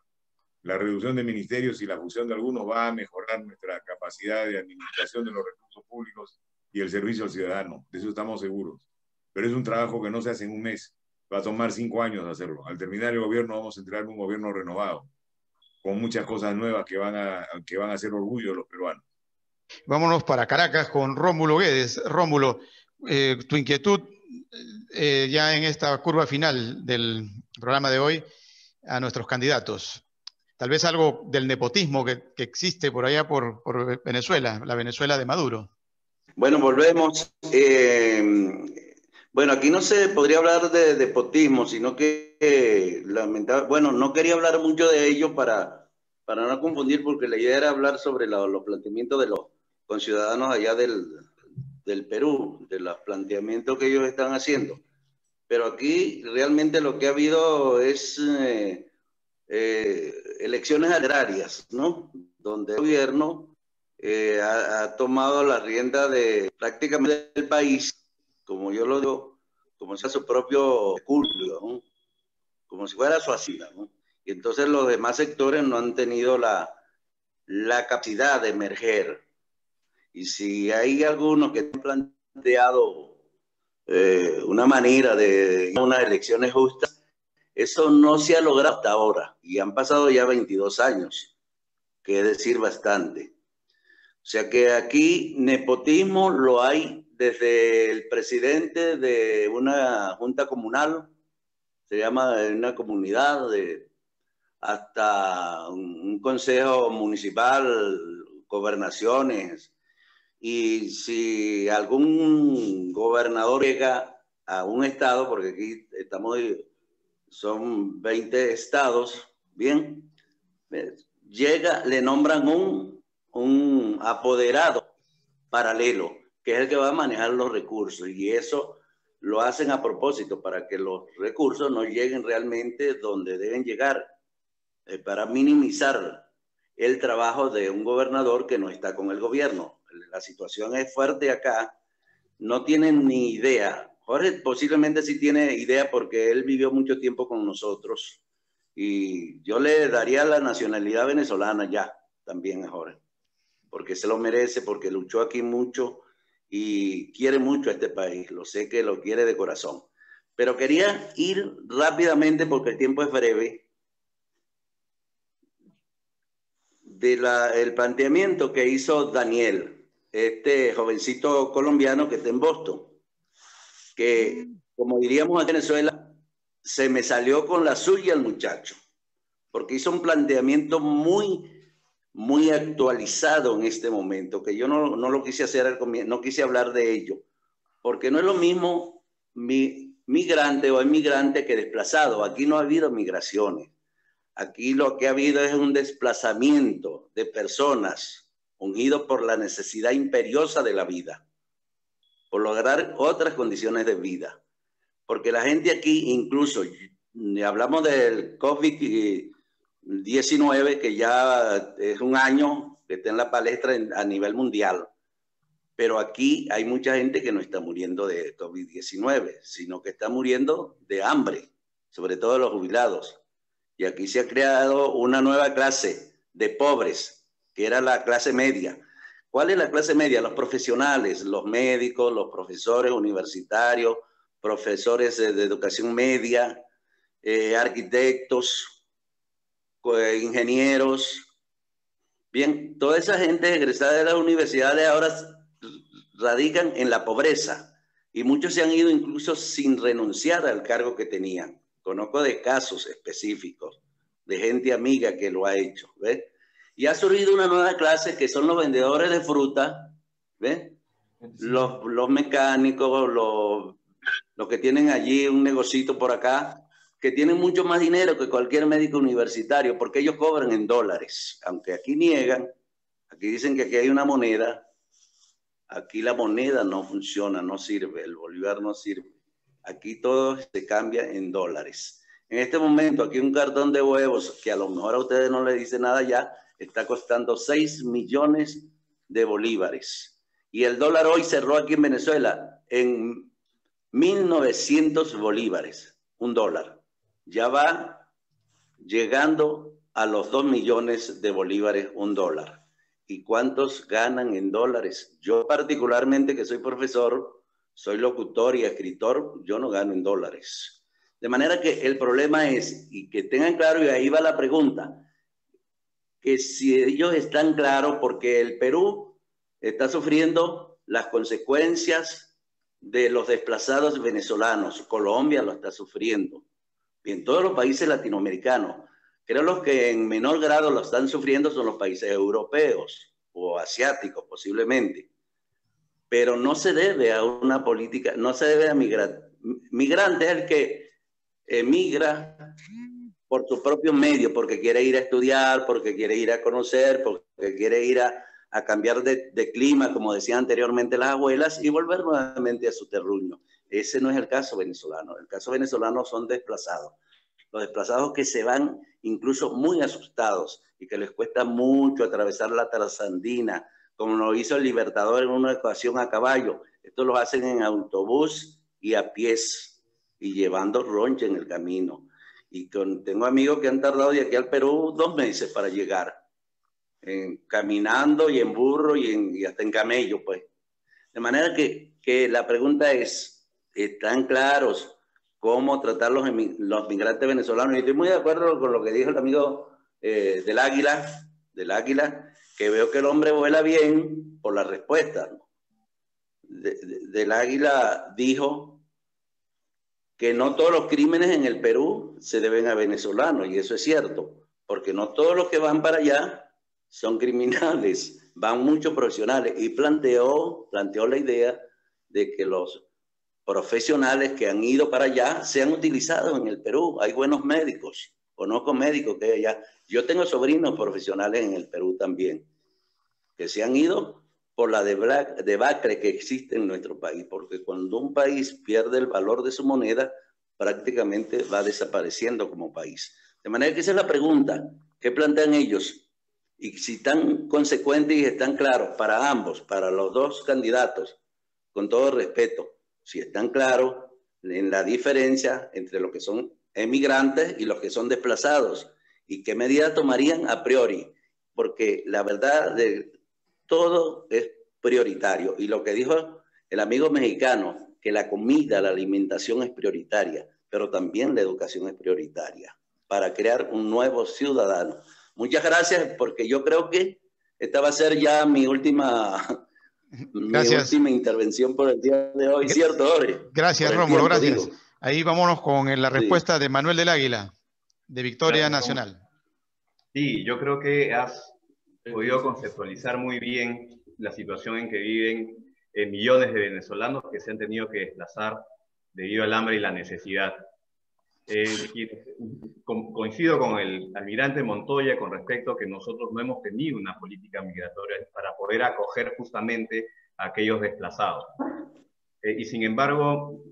La reducción de ministerios y la fusión de algunos va a mejorar nuestra capacidad de administración de los recursos públicos y el servicio al ciudadano. De eso estamos seguros. Pero es un trabajo que no se hace en un mes. Va a tomar 5 años hacerlo. Al terminar el gobierno vamos a entregar un gobierno renovado, con muchas cosas nuevas que van a hacer orgullo de los peruanos. Vámonos para Caracas con Rómulo Guedes. Rómulo, tu inquietud ya en esta curva final del programa de hoy a nuestros candidatos. Tal vez algo del nepotismo que existe por allá por Venezuela, la Venezuela de Maduro. Bueno, volvemos. Bueno, aquí no se podría hablar de nepotismo, sino que bueno, no quería hablar mucho de ello para no confundir, porque la idea era hablar sobre los planteamientos de los conciudadanos allá del Perú, de los planteamientos que ellos están haciendo. Pero aquí realmente lo que ha habido es elecciones agrarias, ¿no? Donde el gobierno ha tomado la rienda de prácticamente del país, como yo lo digo, como si fuera su propio culto, ¿no? Como si fuera su hacienda, ¿no? Y entonces los demás sectores no han tenido la capacidad de emerger. Y si hay algunos que han planteado una manera de unas elecciones justas, eso no se ha logrado hasta ahora. Y han pasado ya 22 años, que es decir, bastante. O sea que aquí nepotismo lo hay desde el presidente de una junta comunal, se llama una comunidad, hasta un consejo municipal, gobernaciones. Y si algún gobernador llega a un estado, porque aquí son 20 estados, bien, llega, le nombran un apoderado paralelo, que es el que va a manejar los recursos, y eso lo hacen a propósito, para que los recursos no lleguen realmente donde deben llegar, para minimizar el trabajo de un gobernador que no está con el gobierno. La situación es fuerte acá, no tienen ni idea. Jorge posiblemente sí tiene idea porque él vivió mucho tiempo con nosotros, y yo le daría la nacionalidad venezolana ya también a Jorge, porque se lo merece, porque luchó aquí mucho y quiere mucho a este país, lo sé que lo quiere de corazón. Pero quería ir rápidamente, porque el tiempo es breve, del planteamiento que hizo Daniel, este jovencito colombiano que está en Boston, que, como diríamos en Venezuela, se me salió con la suya el muchacho, porque hizo un planteamiento muy actualizado en este momento, que yo no lo quise hacer, no quise hablar de ello, porque no es lo mismo migrante o inmigrante que desplazado. Aquí no ha habido migraciones. Aquí lo que ha habido es un desplazamiento de personas ungidos por la necesidad imperiosa de la vida, por lograr otras condiciones de vida. Porque la gente aquí, incluso, hablamos del COVID-19, que ya es un año que está en la palestra a nivel mundial, pero aquí hay mucha gente que no está muriendo de COVID-19, sino que está muriendo de hambre, sobre todo los jubilados. Y aquí se ha creado una nueva clase de pobres, que era la clase media. ¿Cuál es la clase media? Los profesionales, los médicos, los profesores universitarios, profesores de educación media, arquitectos, ingenieros. Bien, toda esa gente egresada de las universidades ahora radican en la pobreza y muchos se han ido incluso sin renunciar al cargo que tenían. Conozco de casos específicos de gente amiga que lo ha hecho, ¿ves? Y ha surgido una nueva clase que son los vendedores de fruta, ¿ves? Los mecánicos, los que tienen allí un negocito por acá, que tienen mucho más dinero que cualquier médico universitario, porque ellos cobran en dólares. Aunque aquí niegan, aquí dicen que aquí hay una moneda, aquí la moneda no funciona, no sirve, el bolívar no sirve. Aquí todo se cambia en dólares. En este momento, aquí un cartón de huevos, que a lo mejor a ustedes no les dice nada ya, está costando 6 millones de bolívares. Y el dólar hoy cerró aquí en Venezuela en 1.900 bolívares, un dólar. Ya va llegando a los 2 millones de bolívares un dólar. ¿Y cuántos ganan en dólares? Yo particularmente, que soy profesor, soy locutor y escritor, yo no gano en dólares. De manera que el problema es, y que tengan claro, y ahí va la pregunta, que si ellos están claros, porque el Perú está sufriendo las consecuencias de los desplazados venezolanos, Colombia lo está sufriendo, y en todos los países latinoamericanos. Creo los que en menor grado lo están sufriendo son los países europeos o asiáticos posiblemente. Pero no se debe a una política, no se debe a migrante es el que emigra por su propio medio, porque quiere ir a estudiar, porque quiere ir a conocer, porque quiere ir a cambiar de clima, como decían anteriormente las abuelas, y volver nuevamente a su terruño. Ese no es el caso venezolano. El caso venezolano son desplazados. Los desplazados que se van incluso muy asustados y que les cuesta mucho atravesar la Trasandina, como lo hizo el Libertador en una ocasión a caballo. Esto lo hacen en autobús y a pies y llevando roncha en el camino. Y tengo amigos que han tardado de aquí al Perú 2 meses para llegar, caminando y en burro y hasta en camello, pues. De manera que la pregunta es, ¿están claros cómo tratar los migrantes venezolanos? Y estoy muy de acuerdo con lo que dijo el amigo del Águila, que veo que el hombre vuela bien por la respuesta, ¿no? Del Águila dijo que no todos los crímenes en el Perú se deben a venezolanos, y eso es cierto, porque no todos los que van para allá son criminales, van muchos profesionales, y planteó la idea de que los profesionales que han ido para allá sean utilizados en el Perú. Hay buenos médicos, conozco médicos que hay allá. Yo tengo sobrinos profesionales en el Perú también, que se han ido por la debacle que existe en nuestro país, porque cuando un país pierde el valor de su moneda, prácticamente va desapareciendo como país. De manera que esa es la pregunta, ¿qué plantean ellos? Y si están consecuentes y están claros para ambos, para los dos candidatos, con todo respeto, si están claros en la diferencia entre los que son emigrantes y los que son desplazados, y qué medidas tomarían a priori, porque la verdad de todo es prioritario. Y lo que dijo el amigo mexicano, que la comida, la alimentación es prioritaria, pero también la educación es prioritaria para crear un nuevo ciudadano. Muchas gracias, porque yo creo que esta va a ser ya mi última intervención por el día de hoy, ¿cierto, Ore? Gracias, Rómulo, gracias. Digo. Ahí vámonos con la respuesta de Manuel del Águila, de Victoria Nacional. Sí, yo creo que has podido conceptualizar muy bien la situación en que viven millones de venezolanos que se han tenido que desplazar debido al hambre y la necesidad. Coincido con el almirante Montoya con respecto a que nosotros no hemos tenido una política migratoria para poder acoger justamente a aquellos desplazados. Y sin embargo,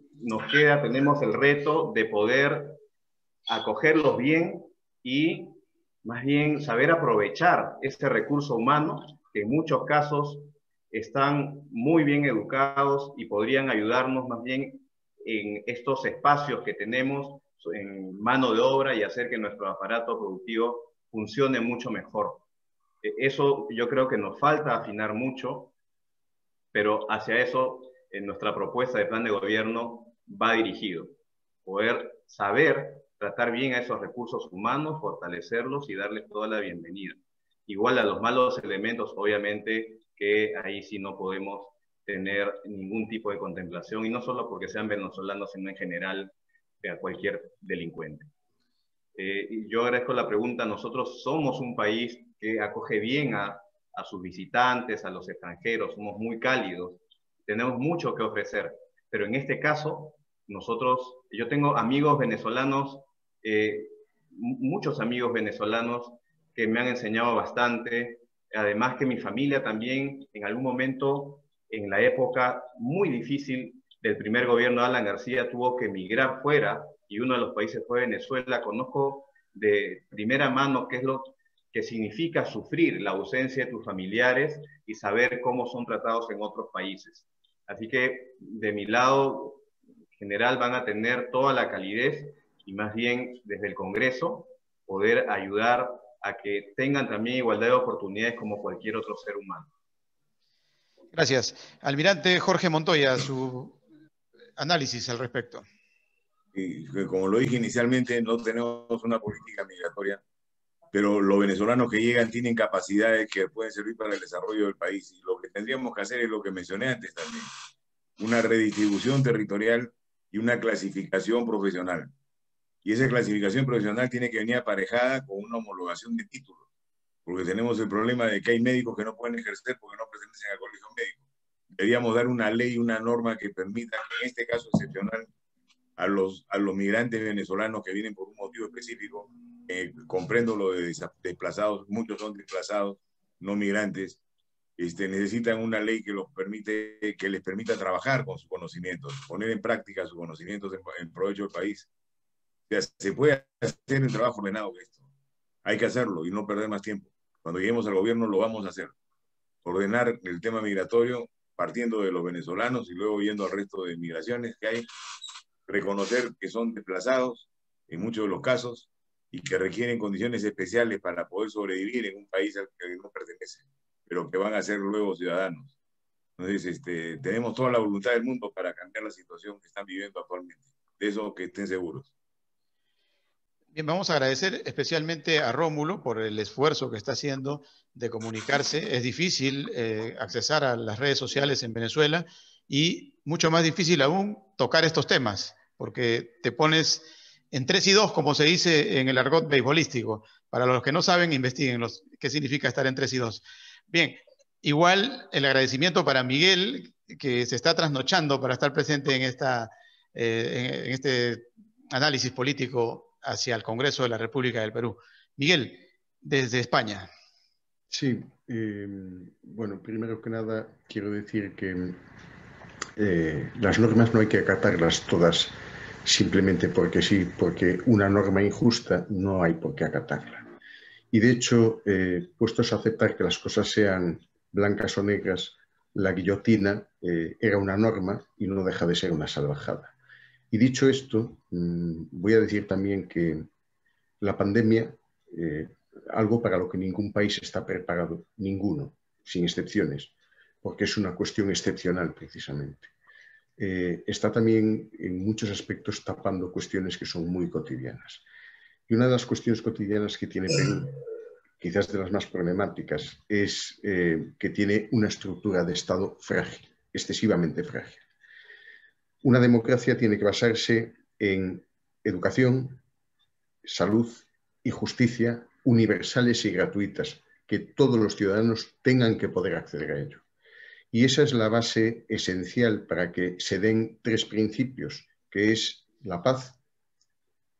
tenemos el reto de poder acogerlos bien y más bien saber aprovechar ese recurso humano que en muchos casos están muy bien educados y podrían ayudarnos más bien en estos espacios que tenemos en mano de obra y hacer que nuestro aparato productivo funcione mucho mejor. Eso yo creo que nos falta afinar mucho, pero hacia eso en nuestra propuesta de plan de gobierno va dirigido. Poder saber tratar bien a esos recursos humanos, fortalecerlos y darles toda la bienvenida. Igual a los malos elementos, obviamente que ahí sí no podemos tener ningún tipo de contemplación, y no solo porque sean venezolanos, sino en general a cualquier delincuente. Yo agradezco la pregunta. Nosotros somos un país que acoge bien a sus visitantes, a los extranjeros, somos muy cálidos, tenemos mucho que ofrecer, pero en este caso, yo tengo amigos venezolanos, muchos amigos venezolanos que me han enseñado bastante, además que mi familia también en algún momento, en la época muy difícil del primer gobierno de Alan García, tuvo que emigrar fuera, y uno de los países fue Venezuela. Conozco de primera mano qué es lo que significa sufrir la ausencia de tus familiares y saber cómo son tratados en otros países. Así que de mi lado general van a tener toda la calidez, y más bien desde el Congreso poder ayudar a que tengan también igualdad de oportunidades como cualquier otro ser humano. Gracias. Almirante Jorge Montoya, su análisis al respecto. Y como lo dije inicialmente, no tenemos una política migratoria, pero los venezolanos que llegan tienen capacidades que pueden servir para el desarrollo del país, y lo que tendríamos que hacer es lo que mencioné antes también: una redistribución territorial y una clasificación profesional. Y esa clasificación profesional tiene que venir aparejada con una homologación de títulos, porque tenemos el problema de que hay médicos que no pueden ejercer porque no pertenecen al colegio médico. Deberíamos dar una ley, una norma que permita que en este caso excepcional a los migrantes venezolanos que vienen por un motivo específico, comprendo lo de desplazados, muchos son desplazados, no migrantes, necesitan una ley que les permita trabajar con sus conocimientos, poner en práctica sus conocimientos en provecho del país. O sea, se puede hacer el trabajo ordenado de esto. Hay que hacerlo y no perder más tiempo. Cuando lleguemos al gobierno lo vamos a hacer. Ordenar el tema migratorio partiendo de los venezolanos y luego yendo al resto de migraciones que hay. Reconocer que son desplazados en muchos de los casos y que requieren condiciones especiales para poder sobrevivir en un país al que no pertenecen, pero que van a ser luego ciudadanos. Entonces, tenemos toda la voluntad del mundo para cambiar la situación que están viviendo actualmente. De eso que estén seguros. Bien, vamos a agradecer especialmente a Rómulo por el esfuerzo que está haciendo de comunicarse. Es difícil accesar a las redes sociales en Venezuela, y mucho más difícil aún tocar estos temas, porque te pones en 3 y 2, como se dice en el argot beisbolístico. Para los que no saben, investiguen qué significa estar en 3 y 2. Bien, igual el agradecimiento para Miguel, que se está trasnochando para estar presente en este análisis político hacia el Congreso de la República del Perú. Miguel, desde España. Sí, bueno, primero que nada quiero decir que las normas no hay que acatarlas todas simplemente porque sí, porque una norma injusta no hay por qué acatarla. Y de hecho, puestos a aceptar que las cosas sean blancas o negras, la guillotina era una norma y no deja de ser una salvajada. Y dicho esto, voy a decir también que la pandemia, algo para lo que ningún país está preparado, ninguno, sin excepciones, porque es una cuestión excepcional precisamente. Está también en muchos aspectos tapando cuestiones que son muy cotidianas. Y una de las cuestiones cotidianas que tiene Perú, quizás de las más problemáticas, es que tiene una estructura de Estado frágil, excesivamente frágil. Una democracia tiene que basarse en educación, salud y justicia universales y gratuitas, que todos los ciudadanos tengan que poder acceder a ello. Y esa es la base esencial para que se den 3 principios, que es la paz,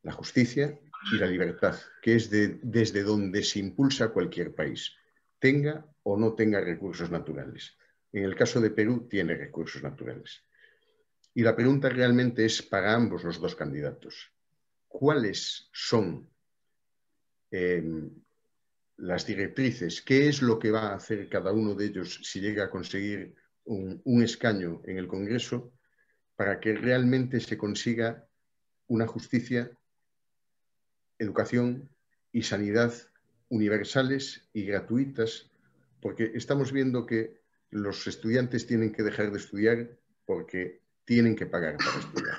la justicia y la libertad, que es desde donde se impulsa cualquier país, tenga o no tenga recursos naturales. En el caso de Perú, tiene recursos naturales. Y la pregunta realmente es para ambos los 2 candidatos: ¿cuáles son las directrices? ¿Qué es lo que va a hacer cada uno de ellos si llega a conseguir un escaño en el Congreso para que realmente se consiga una justicia, educación y sanidad universales y gratuitas? Porque estamos viendo que los estudiantes tienen que dejar de estudiar porque tienen que pagar para estudiar.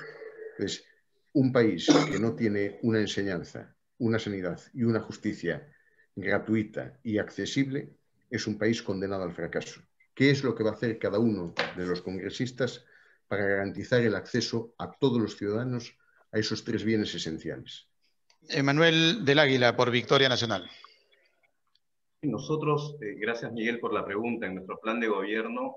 Entonces, un país que no tiene una enseñanza, una sanidad y una justicia gratuita y accesible es un país condenado al fracaso. ¿Qué es lo que va a hacer cada uno de los congresistas para garantizar el acceso a todos los ciudadanos a esos tres bienes esenciales? Emanuel del Águila, por Victoria Nacional. Nosotros, gracias Miguel por la pregunta, en nuestro plan de gobierno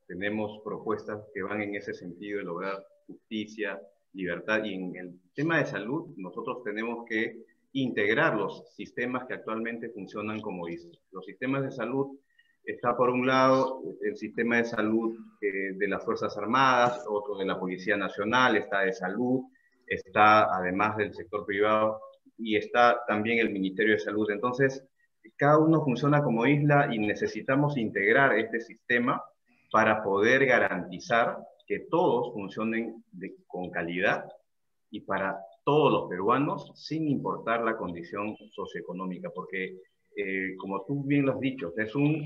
tenemos propuestas que van en ese sentido de lograr justicia, libertad, y en el tema de salud nosotros tenemos que integrar los sistemas que actualmente funcionan como dicen. Los sistemas de salud, está por un lado el sistema de salud de las Fuerzas Armadas, otro de la Policía Nacional, está de salud, está además del sector privado y está también el Ministerio de Salud. Entonces, cada uno funciona como isla y necesitamos integrar este sistema para poder garantizar que todos funcionen con calidad y para todos los peruanos, sin importar la condición socioeconómica, porque como tú bien lo has dicho, es un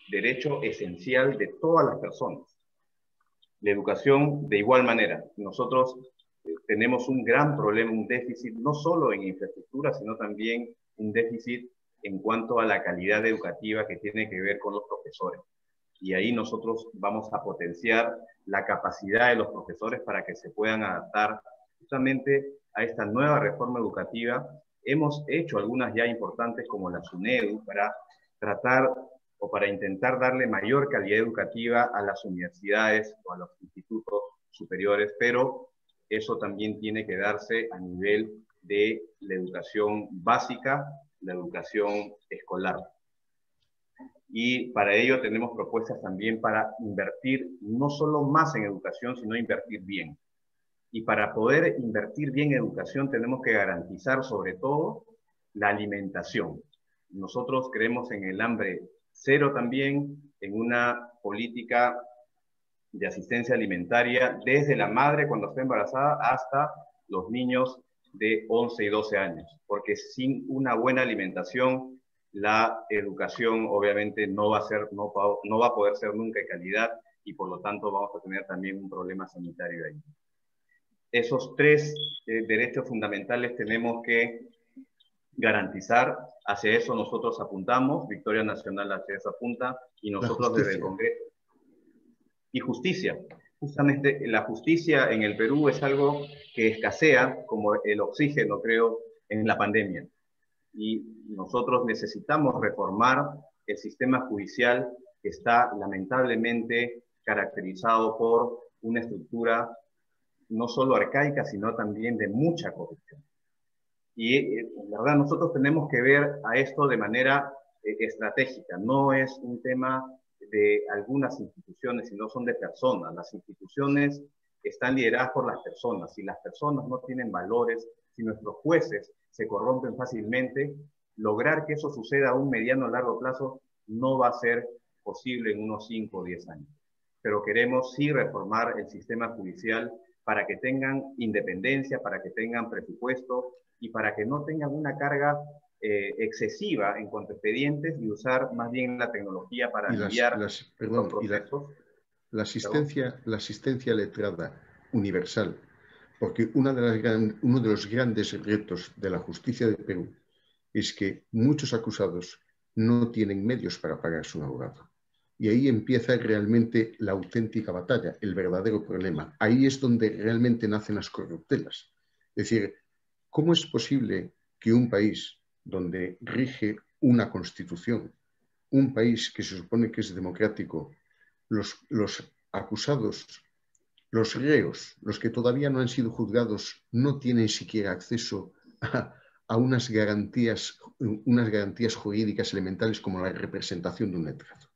derecho esencial de todas las personas. La educación, de igual manera, nosotros tenemos un gran problema, un déficit, no solo en infraestructura, sino también un déficit en cuanto a la calidad educativa que tiene que ver con los profesores. Y ahí nosotros vamos a potenciar la capacidad de los profesores para que se puedan adaptar justamente a esta nueva reforma educativa. Hemos hecho algunas ya importantes como la SUNEDU para tratar o para intentar darle mayor calidad educativa a las universidades o a los institutos superiores, pero eso también tiene que darse a nivel de la educación básica, la educación escolar. Y para ello tenemos propuestas también para invertir no solo más en educación, sino invertir bien. Y para poder invertir bien en educación tenemos que garantizar sobre todo la alimentación. Nosotros creemos en el hambre cero también, en una política de asistencia alimentaria desde la madre cuando está embarazada hasta los niños de 11 y 12 años, porque sin una buena alimentación la educación obviamente no va a poder ser nunca de calidad y por lo tanto vamos a tener también un problema sanitario ahí. Esos tres derechos fundamentales tenemos que garantizar, hacia eso nosotros apuntamos, Victoria Nacional hacia eso apunta y nosotros desde el Congreso. Y justicia. Justamente la justicia en el Perú es algo que escasea como el oxígeno, creo, en la pandemia. Y nosotros necesitamos reformar el sistema judicial que está lamentablemente caracterizado por una estructura no solo arcaica, sino también de mucha corrupción. Y en verdad nosotros tenemos que ver a esto de manera estratégica. No es un tema de algunas instituciones, sino son de personas. Las instituciones están lideradas por las personas. Si las personas no tienen valores, si nuestros jueces se corrompen fácilmente, lograr que eso suceda a un mediano o largo plazo no va a ser posible en unos 5 o 10 años. Pero queremos sí reformar el sistema judicial para que tengan independencia, para que tengan presupuesto y para que no tengan una carga excesiva en cuanto a expedientes y usar más bien la tecnología para aliviar los procesos. La asistencia letrada universal, porque uno de los grandes retos de la justicia de Perú es que muchos acusados no tienen medios para pagarse un abogado. Y ahí empieza realmente la auténtica batalla, el verdadero problema. Ahí es donde realmente nacen las corruptelas. Es decir, ¿cómo es posible que un país donde rige una constitución, un país que se supone que es democrático, los acusados, los reos, los que todavía no han sido juzgados, no tienen siquiera acceso a unas garantías jurídicas elementales como la representación de un letrado?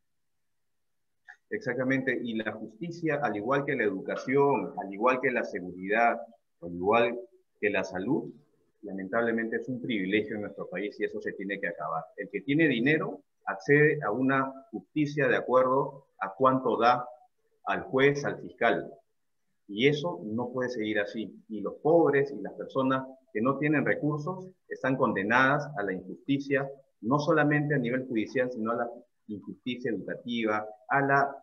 Exactamente, y la justicia, al igual que la educación, al igual que la seguridad, al igual que la salud, lamentablemente es un privilegio en nuestro país y eso se tiene que acabar. El que tiene dinero accede a una justicia de acuerdo a cuánto da al juez, al fiscal. Y eso no puede seguir así. Y los pobres y las personas que no tienen recursos están condenadas a la injusticia, no solamente a nivel judicial, sino a la injusticia educativa, a la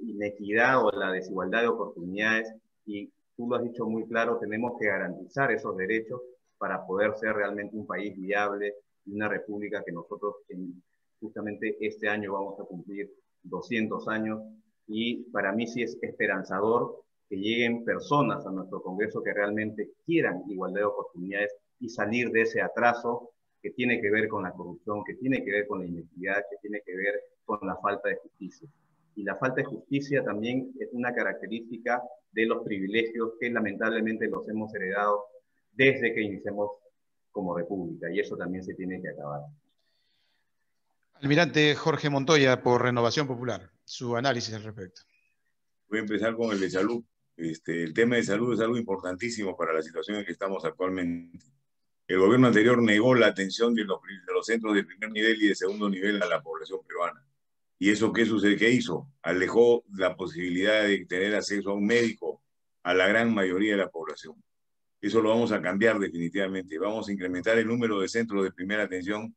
inequidad o la desigualdad de oportunidades. Y tú lo has dicho muy claro, tenemos que garantizar esos derechos para poder ser realmente un país viable y una república que nosotros justamente este año vamos a cumplir 200 años, y para mí sí es esperanzador que lleguen personas a nuestro Congreso que realmente quieran igualdad de oportunidades y salir de ese atraso que tiene que ver con la corrupción, que tiene que ver con la inequidad, que tiene que ver con la falta de justicia. Y la falta de justicia también es una característica de los privilegios que lamentablemente los hemos heredado desde que iniciamos como república, y eso también se tiene que acabar. Almirante Jorge Montoya, por Renovación Popular, su análisis al respecto. Voy a empezar con el de salud. El tema de salud es algo importantísimo para la situación en que estamos actualmente. El gobierno anterior negó la atención de los centros de primer nivel y de segundo nivel a la población peruana. ¿Y eso qué sucede? ¿Qué hizo? Alejó la posibilidad de tener acceso a un médico a la gran mayoría de la población. Eso lo vamos a cambiar definitivamente. Vamos a incrementar el número de centros de primera atención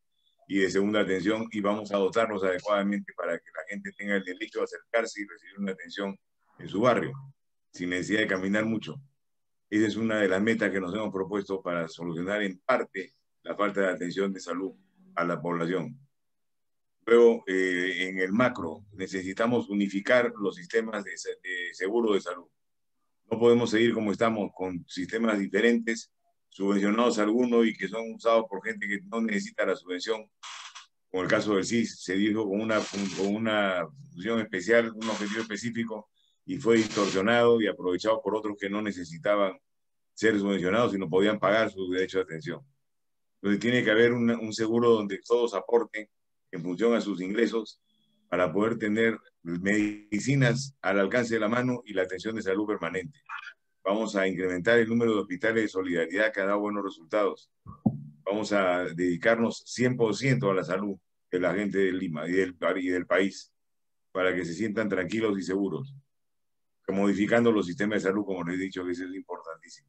y de segunda atención, y vamos a dotarlos adecuadamente para que la gente tenga el derecho a acercarse y recibir una atención en su barrio, sin necesidad de caminar mucho. Esa es una de las metas que nos hemos propuesto para solucionar en parte la falta de atención de salud a la población. Luego, en el macro, necesitamos unificar los sistemas de seguro de salud. No podemos seguir como estamos, con sistemas diferentes, subvencionados algunos y que son usados por gente que no necesita la subvención. Como el caso del CIS, se dijo con una función especial, un objetivo específico, y fue distorsionado y aprovechado por otros que no necesitaban ser subvencionados y no podían pagar su derecho de atención. Entonces tiene que haber un seguro donde todos aporten en función a sus ingresos para poder tener medicinas al alcance de la mano y la atención de salud permanente. Vamos a incrementar el número de hospitales de solidaridad que ha dado buenos resultados. Vamos a dedicarnos 100% a la salud de la gente de Lima y del país, para que se sientan tranquilos y seguros. Modificando los sistemas de salud, como les he dicho, que eso es importantísimo.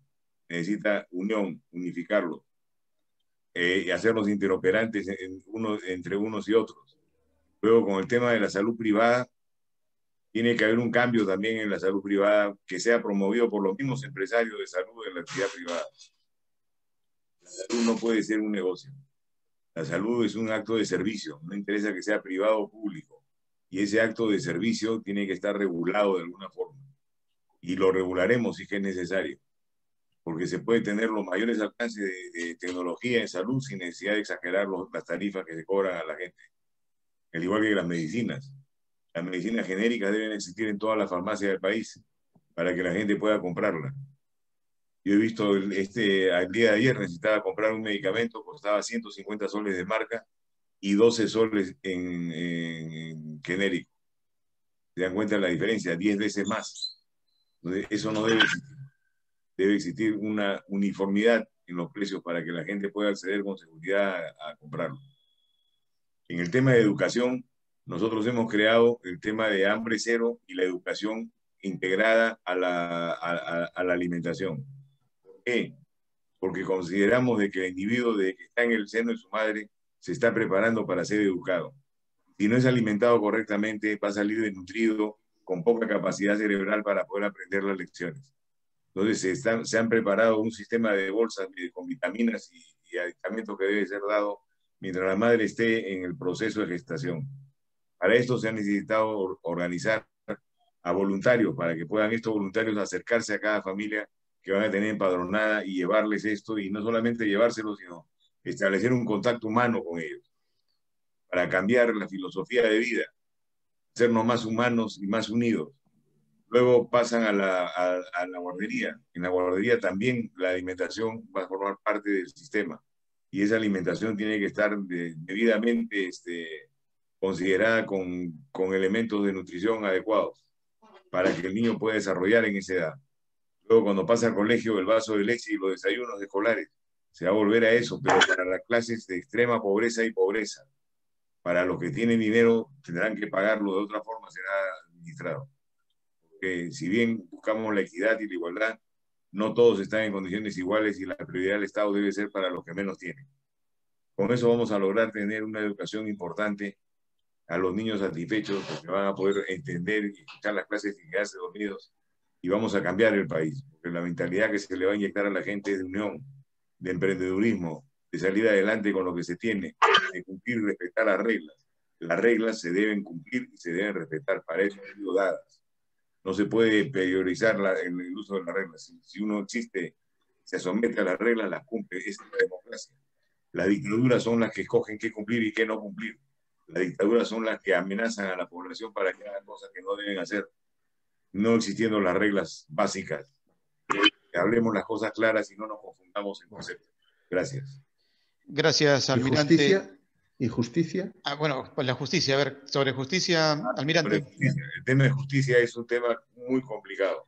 Necesita unión, unificarlo, y hacerlos interoperantes entre unos y otros. Luego, con el tema de la salud privada, tiene que haber un cambio también en la salud privada que sea promovido por los mismos empresarios de salud en la actividad privada. La salud no puede ser un negocio. La salud es un acto de servicio, no interesa que sea privado o público. Y ese acto de servicio tiene que estar regulado de alguna forma. Y lo regularemos si es necesario, porque se puede tener los mayores alcances de tecnología en salud sin necesidad de exagerar las tarifas que se cobran a la gente. Al igual que las medicinas. Las medicinas genéricas deben existir en todas las farmacias del país para que la gente pueda comprarla. Yo he visto al día de ayer necesitaba comprar un medicamento, costaba 150 soles de marca y 12 soles en genérico. ¿Se dan cuenta de la diferencia? 10 veces más. Entonces, eso no debe existir. Debe existir una uniformidad en los precios para que la gente pueda acceder con seguridad a comprarlo. En el tema de educación, nosotros hemos creado el tema de hambre cero y la educación integrada a la alimentación. ¿Por qué? Porque consideramos de que el individuo, desde que está en el seno de su madre, se está preparando para ser educado. Si no es alimentado correctamente, va a salir desnutrido, con poca capacidad cerebral para poder aprender las lecciones. Entonces se han preparado un sistema de bolsas con vitaminas y aditamentos que debe ser dado mientras la madre esté en el proceso de gestación. Para esto se ha necesitado organizar a voluntarios, para que puedan estos voluntarios acercarse a cada familia que van a tener empadronada y llevarles esto, y no solamente llevárselo, sino establecer un contacto humano con ellos, para cambiar la filosofía de vida, hacernos más humanos y más unidos. Luego pasan a la guardería. En la guardería también la alimentación va a formar parte del sistema, y esa alimentación tiene que estar debidamente considerada con elementos de nutrición adecuados para que el niño pueda desarrollar en esa edad. Luego, cuando pasa al colegio, el vaso de leche y los desayunos escolares, se va a volver a eso, pero para las clases de extrema pobreza y pobreza. Para los que tienen dinero, tendrán que pagarlo, de otra forma será administrado. Porque si bien buscamos la equidad y la igualdad, no todos están en condiciones iguales, y la prioridad del Estado debe ser para los que menos tienen. Con eso vamos a lograr tener una educación importante, a los niños satisfechos, porque van a poder entender y escuchar las clases sin quedarse dormidos, y vamos a cambiar el país, porque la mentalidad que se le va a inyectar a la gente es de unión, de emprendedurismo, de salir adelante con lo que se tiene, de cumplir y respetar las reglas. Las reglas se deben cumplir y se deben respetar, para eso han sido dadas. No se puede priorizar el uso de las reglas. Si uno existe, se somete a las reglas, las cumple. Esa es la democracia. Las dictaduras son las que escogen qué cumplir y qué no cumplir. Las dictaduras son las que amenazan a la población para que hagan cosas que no deben hacer, no existiendo las reglas básicas. Hablemos las cosas claras y no nos confundamos en conceptos. Gracias. Gracias, almirante. ¿Y justicia? Bueno, pues la justicia. A ver, sobre justicia, almirante. El tema de justicia es un tema muy complicado.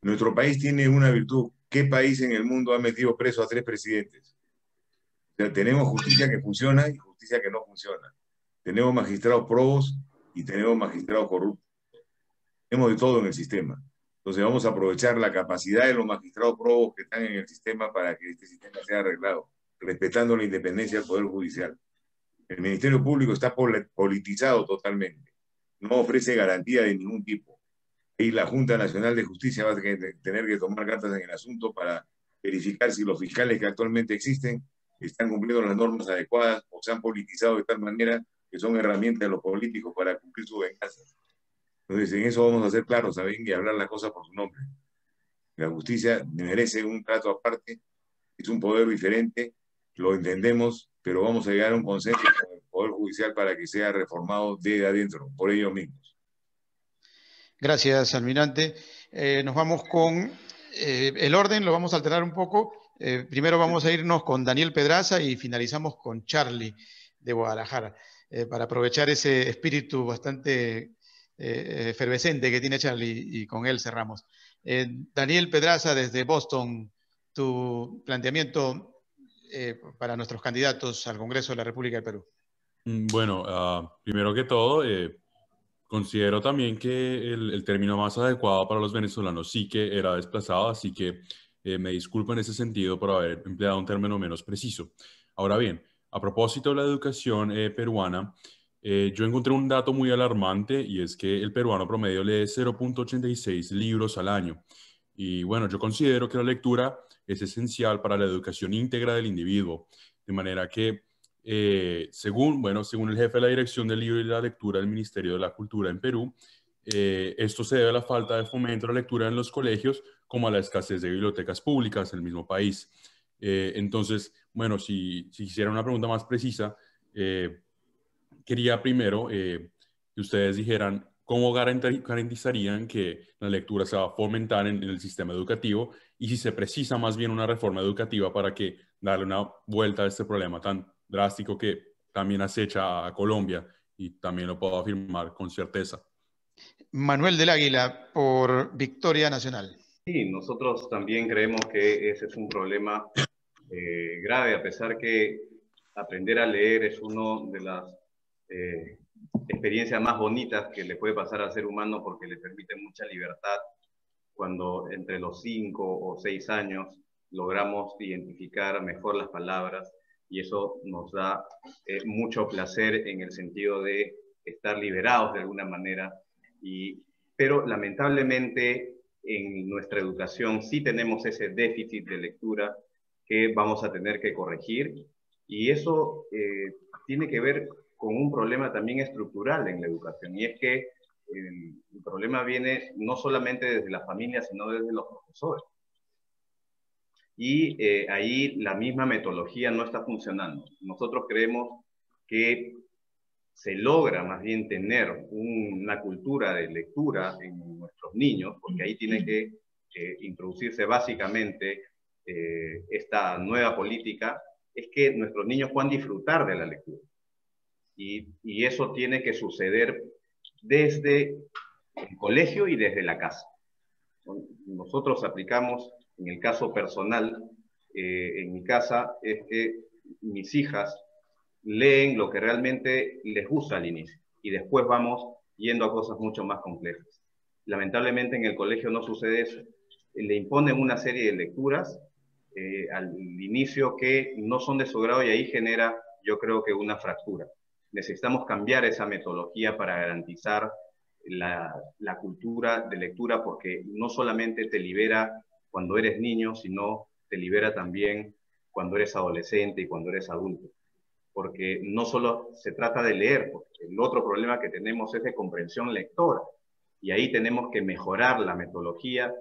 Nuestro país tiene una virtud. ¿Qué país en el mundo ha metido preso a 3 presidentes? O sea, tenemos justicia que funciona y justicia que no funciona. Tenemos magistrados probos y tenemos magistrados corruptos. Tenemos de todo en el sistema. Entonces vamos a aprovechar la capacidad de los magistrados probos que están en el sistema para que este sistema sea arreglado, respetando la independencia del Poder Judicial. El Ministerio Público está politizado totalmente. No ofrece garantía de ningún tipo. Y la Junta Nacional de Justicia va a tener que tomar cartas en el asunto para verificar si los fiscales que actualmente existen están cumpliendo las normas adecuadas o se han politizado de tal manera que son herramientas de los políticos para cumplir su venganza. Entonces, en eso vamos a ser claros, ¿saben? Y hablar las cosas por su nombre. La justicia merece un trato aparte, es un poder diferente, lo entendemos, pero vamos a llegar a un consenso con el Poder Judicial para que sea reformado desde adentro, por ellos mismos. Gracias, almirante. Nos vamos con el orden, lo vamos a alterar un poco. Primero vamos a irnos con Daniel Pedraza y finalizamos con Charlie de Guadalajara, para aprovechar ese espíritu bastante efervescente que tiene Charlie, y con él cerramos. Daniel Pedraza, desde Boston, tu planteamiento para nuestros candidatos al Congreso de la República del Perú. Bueno, primero que todo, considero también que el término más adecuado para los venezolanos sí que era desplazado, así que me disculpo en ese sentido por haber empleado un término menos preciso. Ahora bien, a propósito de la educación peruana, yo encontré un dato muy alarmante, y es que el peruano promedio lee 0.86 libros al año. Y bueno, yo considero que la lectura es esencial para la educación íntegra del individuo, de manera que según el jefe de la Dirección del Libro y la Lectura del Ministerio de la Cultura en Perú, esto se debe a la falta de fomento a la lectura en los colegios, como a la escasez de bibliotecas públicas en el mismo país. Entonces, bueno, si quisiera una pregunta más precisa, quería primero que ustedes dijeran cómo garantizarían que la lectura se va a fomentar en el sistema educativo, y si se precisa más bien una reforma educativa para que darle una vuelta a este problema tan drástico que también acecha a Colombia, y también lo puedo afirmar con certeza. Manuel del Águila, por Victoria Nacional. Sí, nosotros también creemos que ese es un problema grave, a pesar que aprender a leer es una de las experiencias más bonitas que le puede pasar al ser humano, porque le permite mucha libertad. Cuando entre los 5 o 6 años logramos identificar mejor las palabras, y eso nos da mucho placer en el sentido de estar liberados de alguna manera. Pero lamentablemente en nuestra educación sí tenemos ese déficit de lectura que vamos a tener que corregir, y eso tiene que ver con un problema también estructural en la educación, y es que el problema viene no solamente desde la familia, sino desde los profesores. Y ahí la misma metodología no está funcionando. Nosotros creemos que se logra más bien tener una cultura de lectura en nuestros niños, porque ahí tiene que introducirse básicamente esta nueva política, es que nuestros niños puedan disfrutar de la lectura. Y eso tiene que suceder desde el colegio y desde la casa. Nosotros aplicamos, en el caso personal, en mi casa, es que mis hijas leen lo que realmente les gusta al inicio, y después vamos yendo a cosas mucho más complejas. Lamentablemente en el colegio no sucede eso. Le imponen una serie de lecturas al inicio que no son de su grado, y ahí genera, yo creo que, una fractura. Necesitamos cambiar esa metodología para garantizar la cultura de lectura, porque no solamente te libera cuando eres niño, sino te libera también cuando eres adolescente y cuando eres adulto. Porque no solo se trata de leer, porque el otro problema que tenemos es de comprensión lectora. Y ahí tenemos que mejorar la metodología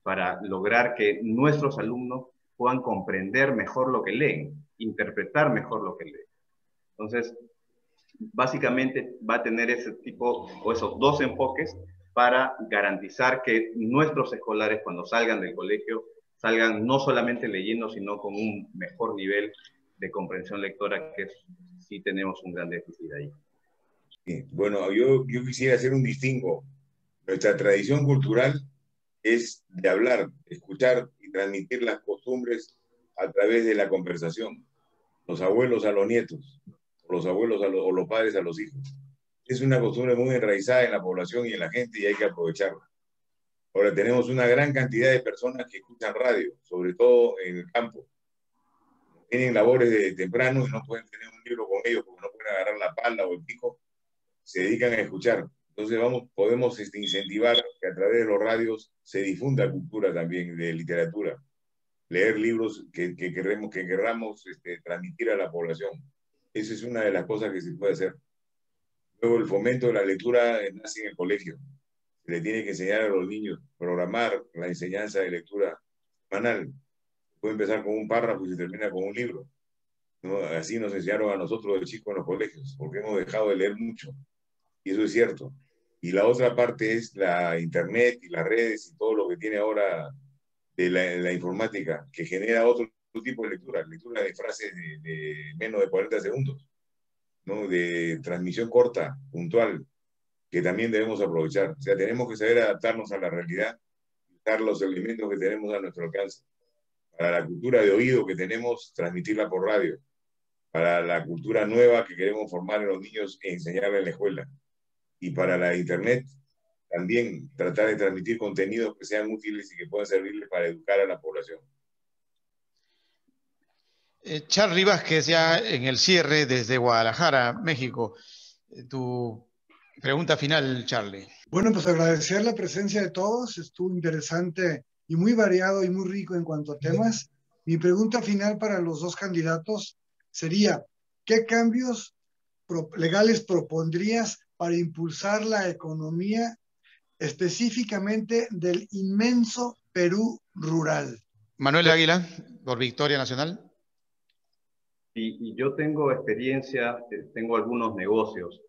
para lograr que nuestros alumnos puedan comprender mejor lo que leen, interpretar mejor lo que leen. Entonces, básicamente va a tener ese tipo o esos dos enfoques para garantizar que nuestros escolares, cuando salgan del colegio, salgan no solamente leyendo, sino con un mejor nivel de comprensión lectora, que sí tenemos un gran déficit ahí. Sí. Bueno, yo quisiera hacer un distingo. Nuestra tradición cultural es de hablar, escuchar y transmitir las costumbres a través de la conversación. Los abuelos a los nietos, los abuelos o los padres a los hijos. Es una costumbre muy enraizada en la población y en la gente y hay que aprovecharla. Ahora tenemos una gran cantidad de personas que escuchan radio, sobre todo en el campo. Tienen labores de temprano y no pueden tener un libro con ellos porque no pueden agarrar la pala o el pico. Se dedican a escuchar. Entonces podemos incentivar que a través de los radios se difunda cultura también, de literatura. Leer libros que querramos transmitir a la población. Esa es una de las cosas que se puede hacer. Luego el fomento de la lectura nace en el colegio. Se le tiene que enseñar a los niños, programar la enseñanza de lectura semanal. Puede empezar con un párrafo y se termina con un libro, ¿no? Así nos enseñaron a nosotros de chicos en los colegios, porque hemos dejado de leer mucho. Y eso es cierto. Y la otra parte es la internet y las redes y todo lo que tiene ahora de la informática, que genera otro tipo de lectura de frases de menos de 40 segundos, ¿no? De transmisión corta, puntual, que también debemos aprovechar. O sea, tenemos que saber adaptarnos a la realidad, usar los elementos que tenemos a nuestro alcance. Para la cultura de oído que tenemos, transmitirla por radio. Para la cultura nueva que queremos formar en los niños e enseñarla en la escuela. Y para la internet, también tratar de transmitir contenidos que sean útiles y que puedan servirles para educar a la población. Charly Vázquez, ya en el cierre desde Guadalajara, México. Tu pregunta final, Charly. Bueno, pues agradecer la presencia de todos. Estuvo interesante y muy variado y muy rico en cuanto a temas. Mi pregunta final para los dos candidatos sería, ¿qué cambios legales propondrías para impulsar la economía específicamente del inmenso Perú rural? Manuel Águila, por Victoria Nacional. Y yo tengo experiencia, tengo algunos negocios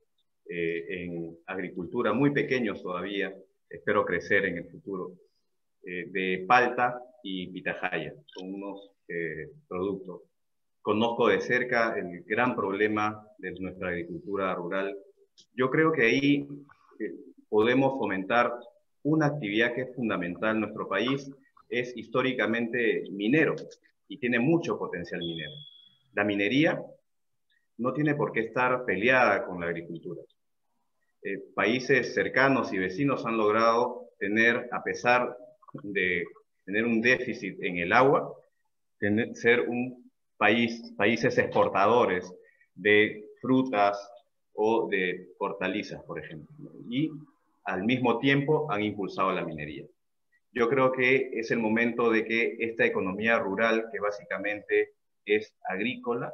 en agricultura, muy pequeños todavía, espero crecer en el futuro, de palta y pitahaya, son unos productos. Conozco de cerca el gran problema de nuestra agricultura rural. Yo creo que ahí podemos fomentar una actividad que es fundamental en nuestro país, es históricamente minero y tiene mucho potencial minero. La minería no tiene por qué estar peleada con la agricultura. Países cercanos y vecinos han logrado tener, a pesar de tener un déficit en el agua, ser un países exportadores de frutas o de hortalizas, por ejemplo. Y al mismo tiempo han impulsado la minería. Yo creo que es el momento de que esta economía rural, que básicamente es agrícola,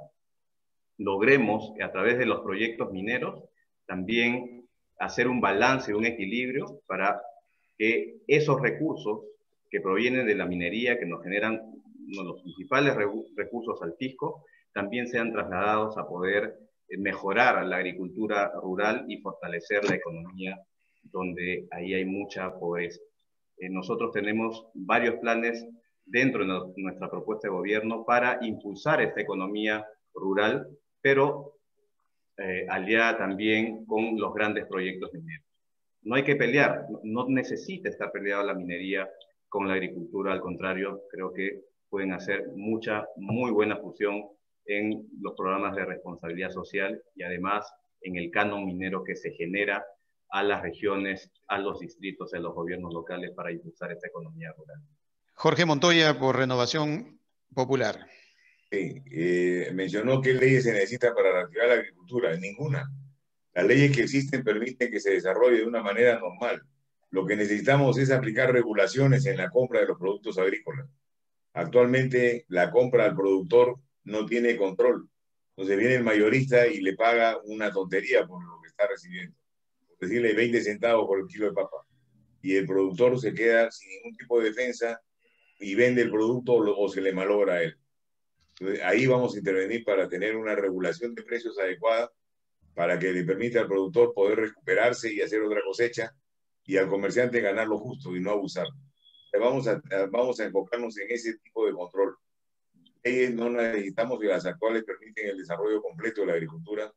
logremos a través de los proyectos mineros también hacer un balance, un equilibrio para que esos recursos que provienen de la minería, que nos generan uno de los principales recursos al fisco, también sean trasladados a poder mejorar la agricultura rural y fortalecer la economía donde ahí hay mucha pobreza. Nosotros tenemos varios planes dentro de nuestra propuesta de gobierno para impulsar esta economía rural, pero aliada también con los grandes proyectos mineros. No hay que pelear, no necesita estar peleada la minería con la agricultura, al contrario, creo que pueden hacer muy buena fusión en los programas de responsabilidad social y además en el canon minero que se genera a las regiones, a los distritos, a los gobiernos locales para impulsar esta economía rural. Jorge Montoya, por Renovación Popular. Sí, mencionó qué leyes se necesitan para reactivar la agricultura. Ninguna. Las leyes que existen permiten que se desarrolle de una manera normal. Lo que necesitamos es aplicar regulaciones en la compra de los productos agrícolas. Actualmente la compra al productor no tiene control. Entonces viene el mayorista y le paga una tontería por lo que está recibiendo. Por decirle 20 centavos por el kilo de papa. Y el productor se queda sin ningún tipo de defensa y vende el producto o se le malogra a él. Entonces, ahí vamos a intervenir para tener una regulación de precios adecuada para que le permita al productor poder recuperarse y hacer otra cosecha y al comerciante ganar lo justo y no abusar. Vamos a enfocarnos en ese tipo de control. No necesitamos que las actuales permiten el desarrollo completo de la agricultura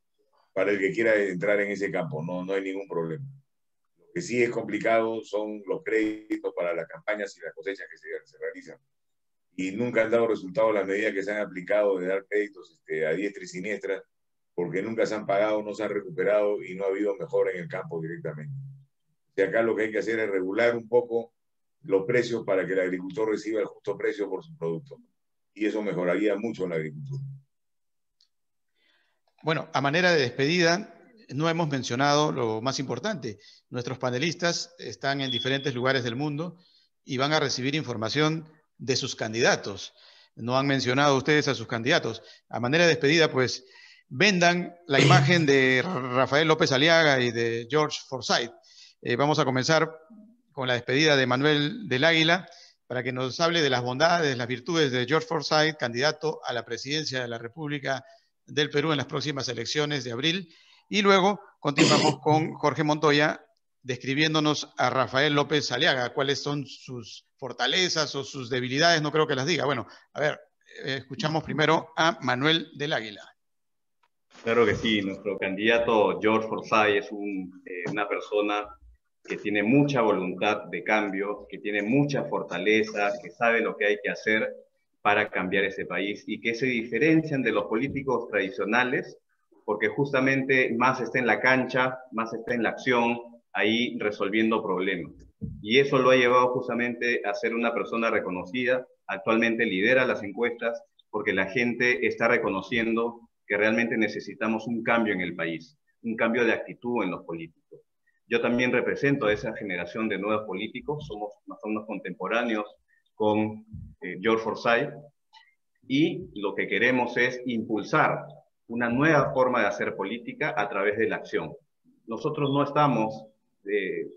para el que quiera entrar en ese campo. No hay ningún problema. Lo que sí es complicado son los créditos para las campañas y las cosechas que se realizan. Y nunca han dado resultados las medidas que se han aplicado de dar créditos a diestra y siniestra, porque nunca se han pagado, no se han recuperado y no ha habido mejora en el campo directamente. Y acá lo que hay que hacer es regular un poco los precios para que el agricultor reciba el justo precio por su producto. Y eso mejoraría mucho en la agricultura. Bueno, a manera de despedida, no hemos mencionado lo más importante. Nuestros panelistas están en diferentes lugares del mundo y van a recibir información de sus candidatos. No han mencionado ustedes a sus candidatos. A manera de despedida, pues, vendan la imagen de Rafael López Aliaga y de George Forsyth. Vamos a comenzar con la despedida de Manuel del Águila para que nos hable de las bondades, las virtudes de George Forsyth, candidato a la presidencia de la República del Perú en las próximas elecciones de abril. Y luego continuamos con Jorge Montoya describiéndonos a Rafael López Aliaga, cuáles son sus fortalezas o sus debilidades, no creo que las diga. Bueno, a ver, escuchamos primero a Manuel del Águila. Claro que sí, nuestro candidato George Forsyth es una persona que tiene mucha voluntad de cambio, que tiene mucha fortaleza, que sabe lo que hay que hacer para cambiar ese país y que se diferencian de los políticos tradicionales porque justamente más está en la cancha, más está en la acción, ahí resolviendo problemas. Y eso lo ha llevado justamente a ser una persona reconocida, actualmente lidera las encuestas porque la gente está reconociendo que realmente necesitamos un cambio en el país, un cambio de actitud en los políticos. Yo también represento a esa generación de nuevos políticos, somos unos contemporáneos con George Forsyth, y lo que queremos es impulsar una nueva forma de hacer política a través de la acción. Nosotros no estamos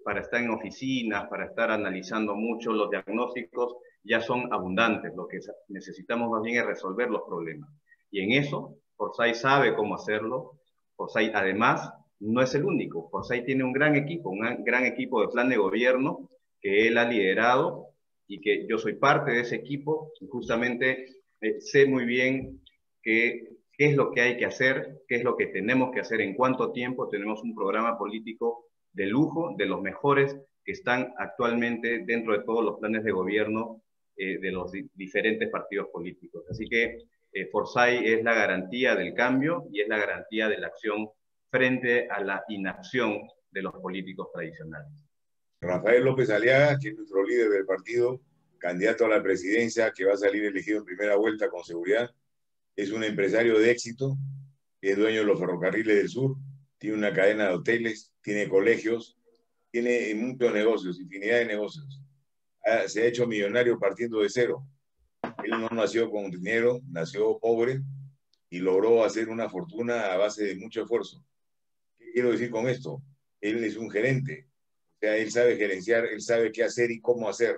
para estar en oficinas, para estar analizando mucho, los diagnósticos ya son abundantes, lo que necesitamos más bien es resolver los problemas. Y en eso, Forsyth sabe cómo hacerlo. Forsyth además no es el único. Forsyth tiene un gran equipo de plan de gobierno que él ha liderado y que yo soy parte de ese equipo y justamente sé muy bien qué es lo que hay que hacer, qué es lo que tenemos que hacer, en cuánto tiempo. Tenemos un programa político de lujo, de los mejores que están actualmente dentro de todos los planes de gobierno de los diferentes partidos políticos. Así que Forsyth es la garantía del cambio y es la garantía de la acción frente a la inacción de los políticos tradicionales. Rafael López Aliaga, que es nuestro líder del partido, candidato a la presidencia, que va a salir elegido en primera vuelta con seguridad, es un empresario de éxito, es dueño de los ferrocarriles del sur, tiene una cadena de hoteles, tiene colegios, tiene muchos negocios, infinidad de negocios. Se ha hecho millonario partiendo de cero. Él no nació con dinero, nació pobre y logró hacer una fortuna a base de mucho esfuerzo. ¿Qué quiero decir con esto? Él es un gerente, o sea, él sabe gerenciar, él sabe qué hacer y cómo hacer.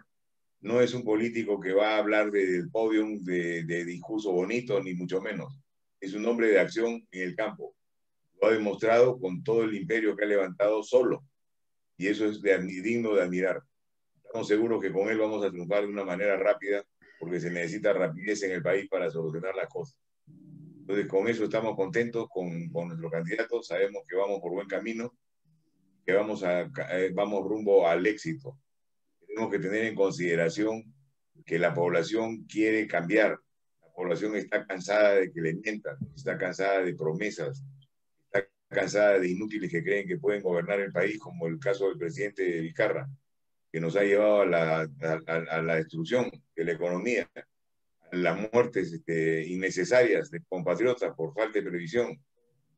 No es un político que va a hablar del podio de discurso bonito, ni mucho menos. Es un hombre de acción en el campo. Lo ha demostrado con todo el imperio que ha levantado solo. Y eso es digno de admirar. Estamos seguros que con él vamos a triunfar de una manera rápida, porque se necesita rapidez en el país para solucionar las cosas. Entonces, con eso estamos contentos con nuestro candidato. Sabemos que vamos por buen camino, que vamos rumbo al éxito. Tenemos que tener en consideración que la población quiere cambiar. La población está cansada de que le mientan, está cansada de promesas, está cansada de inútiles que creen que pueden gobernar el país, como el caso del presidente Vizcarra, que nos ha llevado a la destrucción de la economía, a las muertes innecesarias de compatriotas por falta de previsión.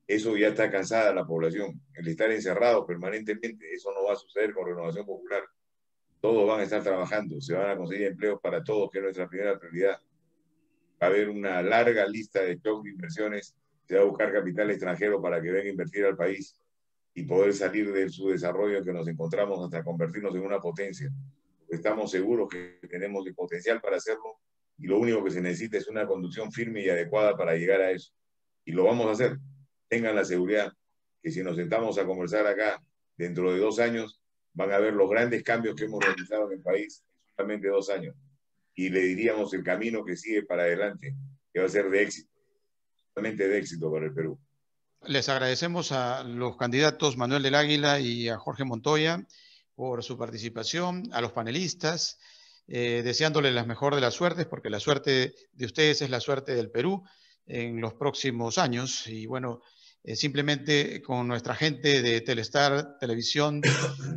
Eso ya está cansada la población. El estar encerrado permanentemente, eso no va a suceder con Renovación Popular. Todos van a estar trabajando, se van a conseguir empleos para todos, que es nuestra primera prioridad. Va a haber una larga lista de shock de inversiones, se va a buscar capital extranjero para que venga a invertir al país y poder salir de su desarrollo en que nos encontramos hasta convertirnos en una potencia. Estamos seguros que tenemos el potencial para hacerlo y lo único que se necesita es una conducción firme y adecuada para llegar a eso. Y lo vamos a hacer. Tengan la seguridad que si nos sentamos a conversar acá dentro de 2 años, van a ver los grandes cambios que hemos realizado en el país en solamente 2 años. Y le diríamos el camino que sigue para adelante, que va a ser de éxito, realmente de éxito para el Perú. Les agradecemos a los candidatos Manuel del Águila y a Jorge Montoya por su participación, a los panelistas, deseándoles la mejor de las suertes, porque la suerte de ustedes es la suerte del Perú en los próximos años. Y bueno, simplemente con nuestra gente de Telestar Televisión,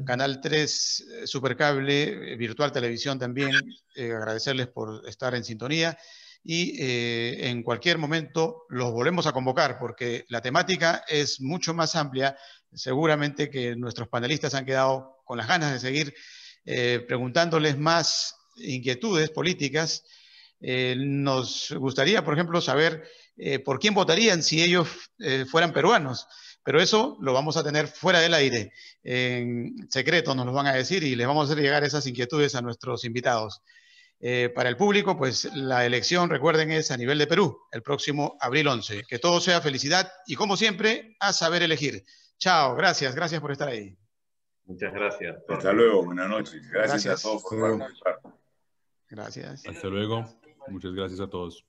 Canal 3, Supercable, Virtual Televisión también, agradecerles por estar en sintonía y en cualquier momento los volvemos a convocar porque la temática es mucho más amplia. Seguramente que nuestros panelistas han quedado con las ganas de seguir preguntándoles más inquietudes políticas. Nos gustaría, por ejemplo, saber por quién votarían si ellos fueran peruanos, pero eso lo vamos a tener fuera del aire, en secreto nos lo van a decir y les vamos a hacer llegar esas inquietudes a nuestros invitados. Para el público, pues la elección, recuerden, es a nivel de Perú, el próximo abril 11. Que todo sea felicidad y, como siempre, a saber elegir. Chao, gracias por estar ahí. Muchas gracias. Hasta luego, buenas noches. Gracias a todos por participar. Gracias. Hasta luego. Muchas gracias a todos.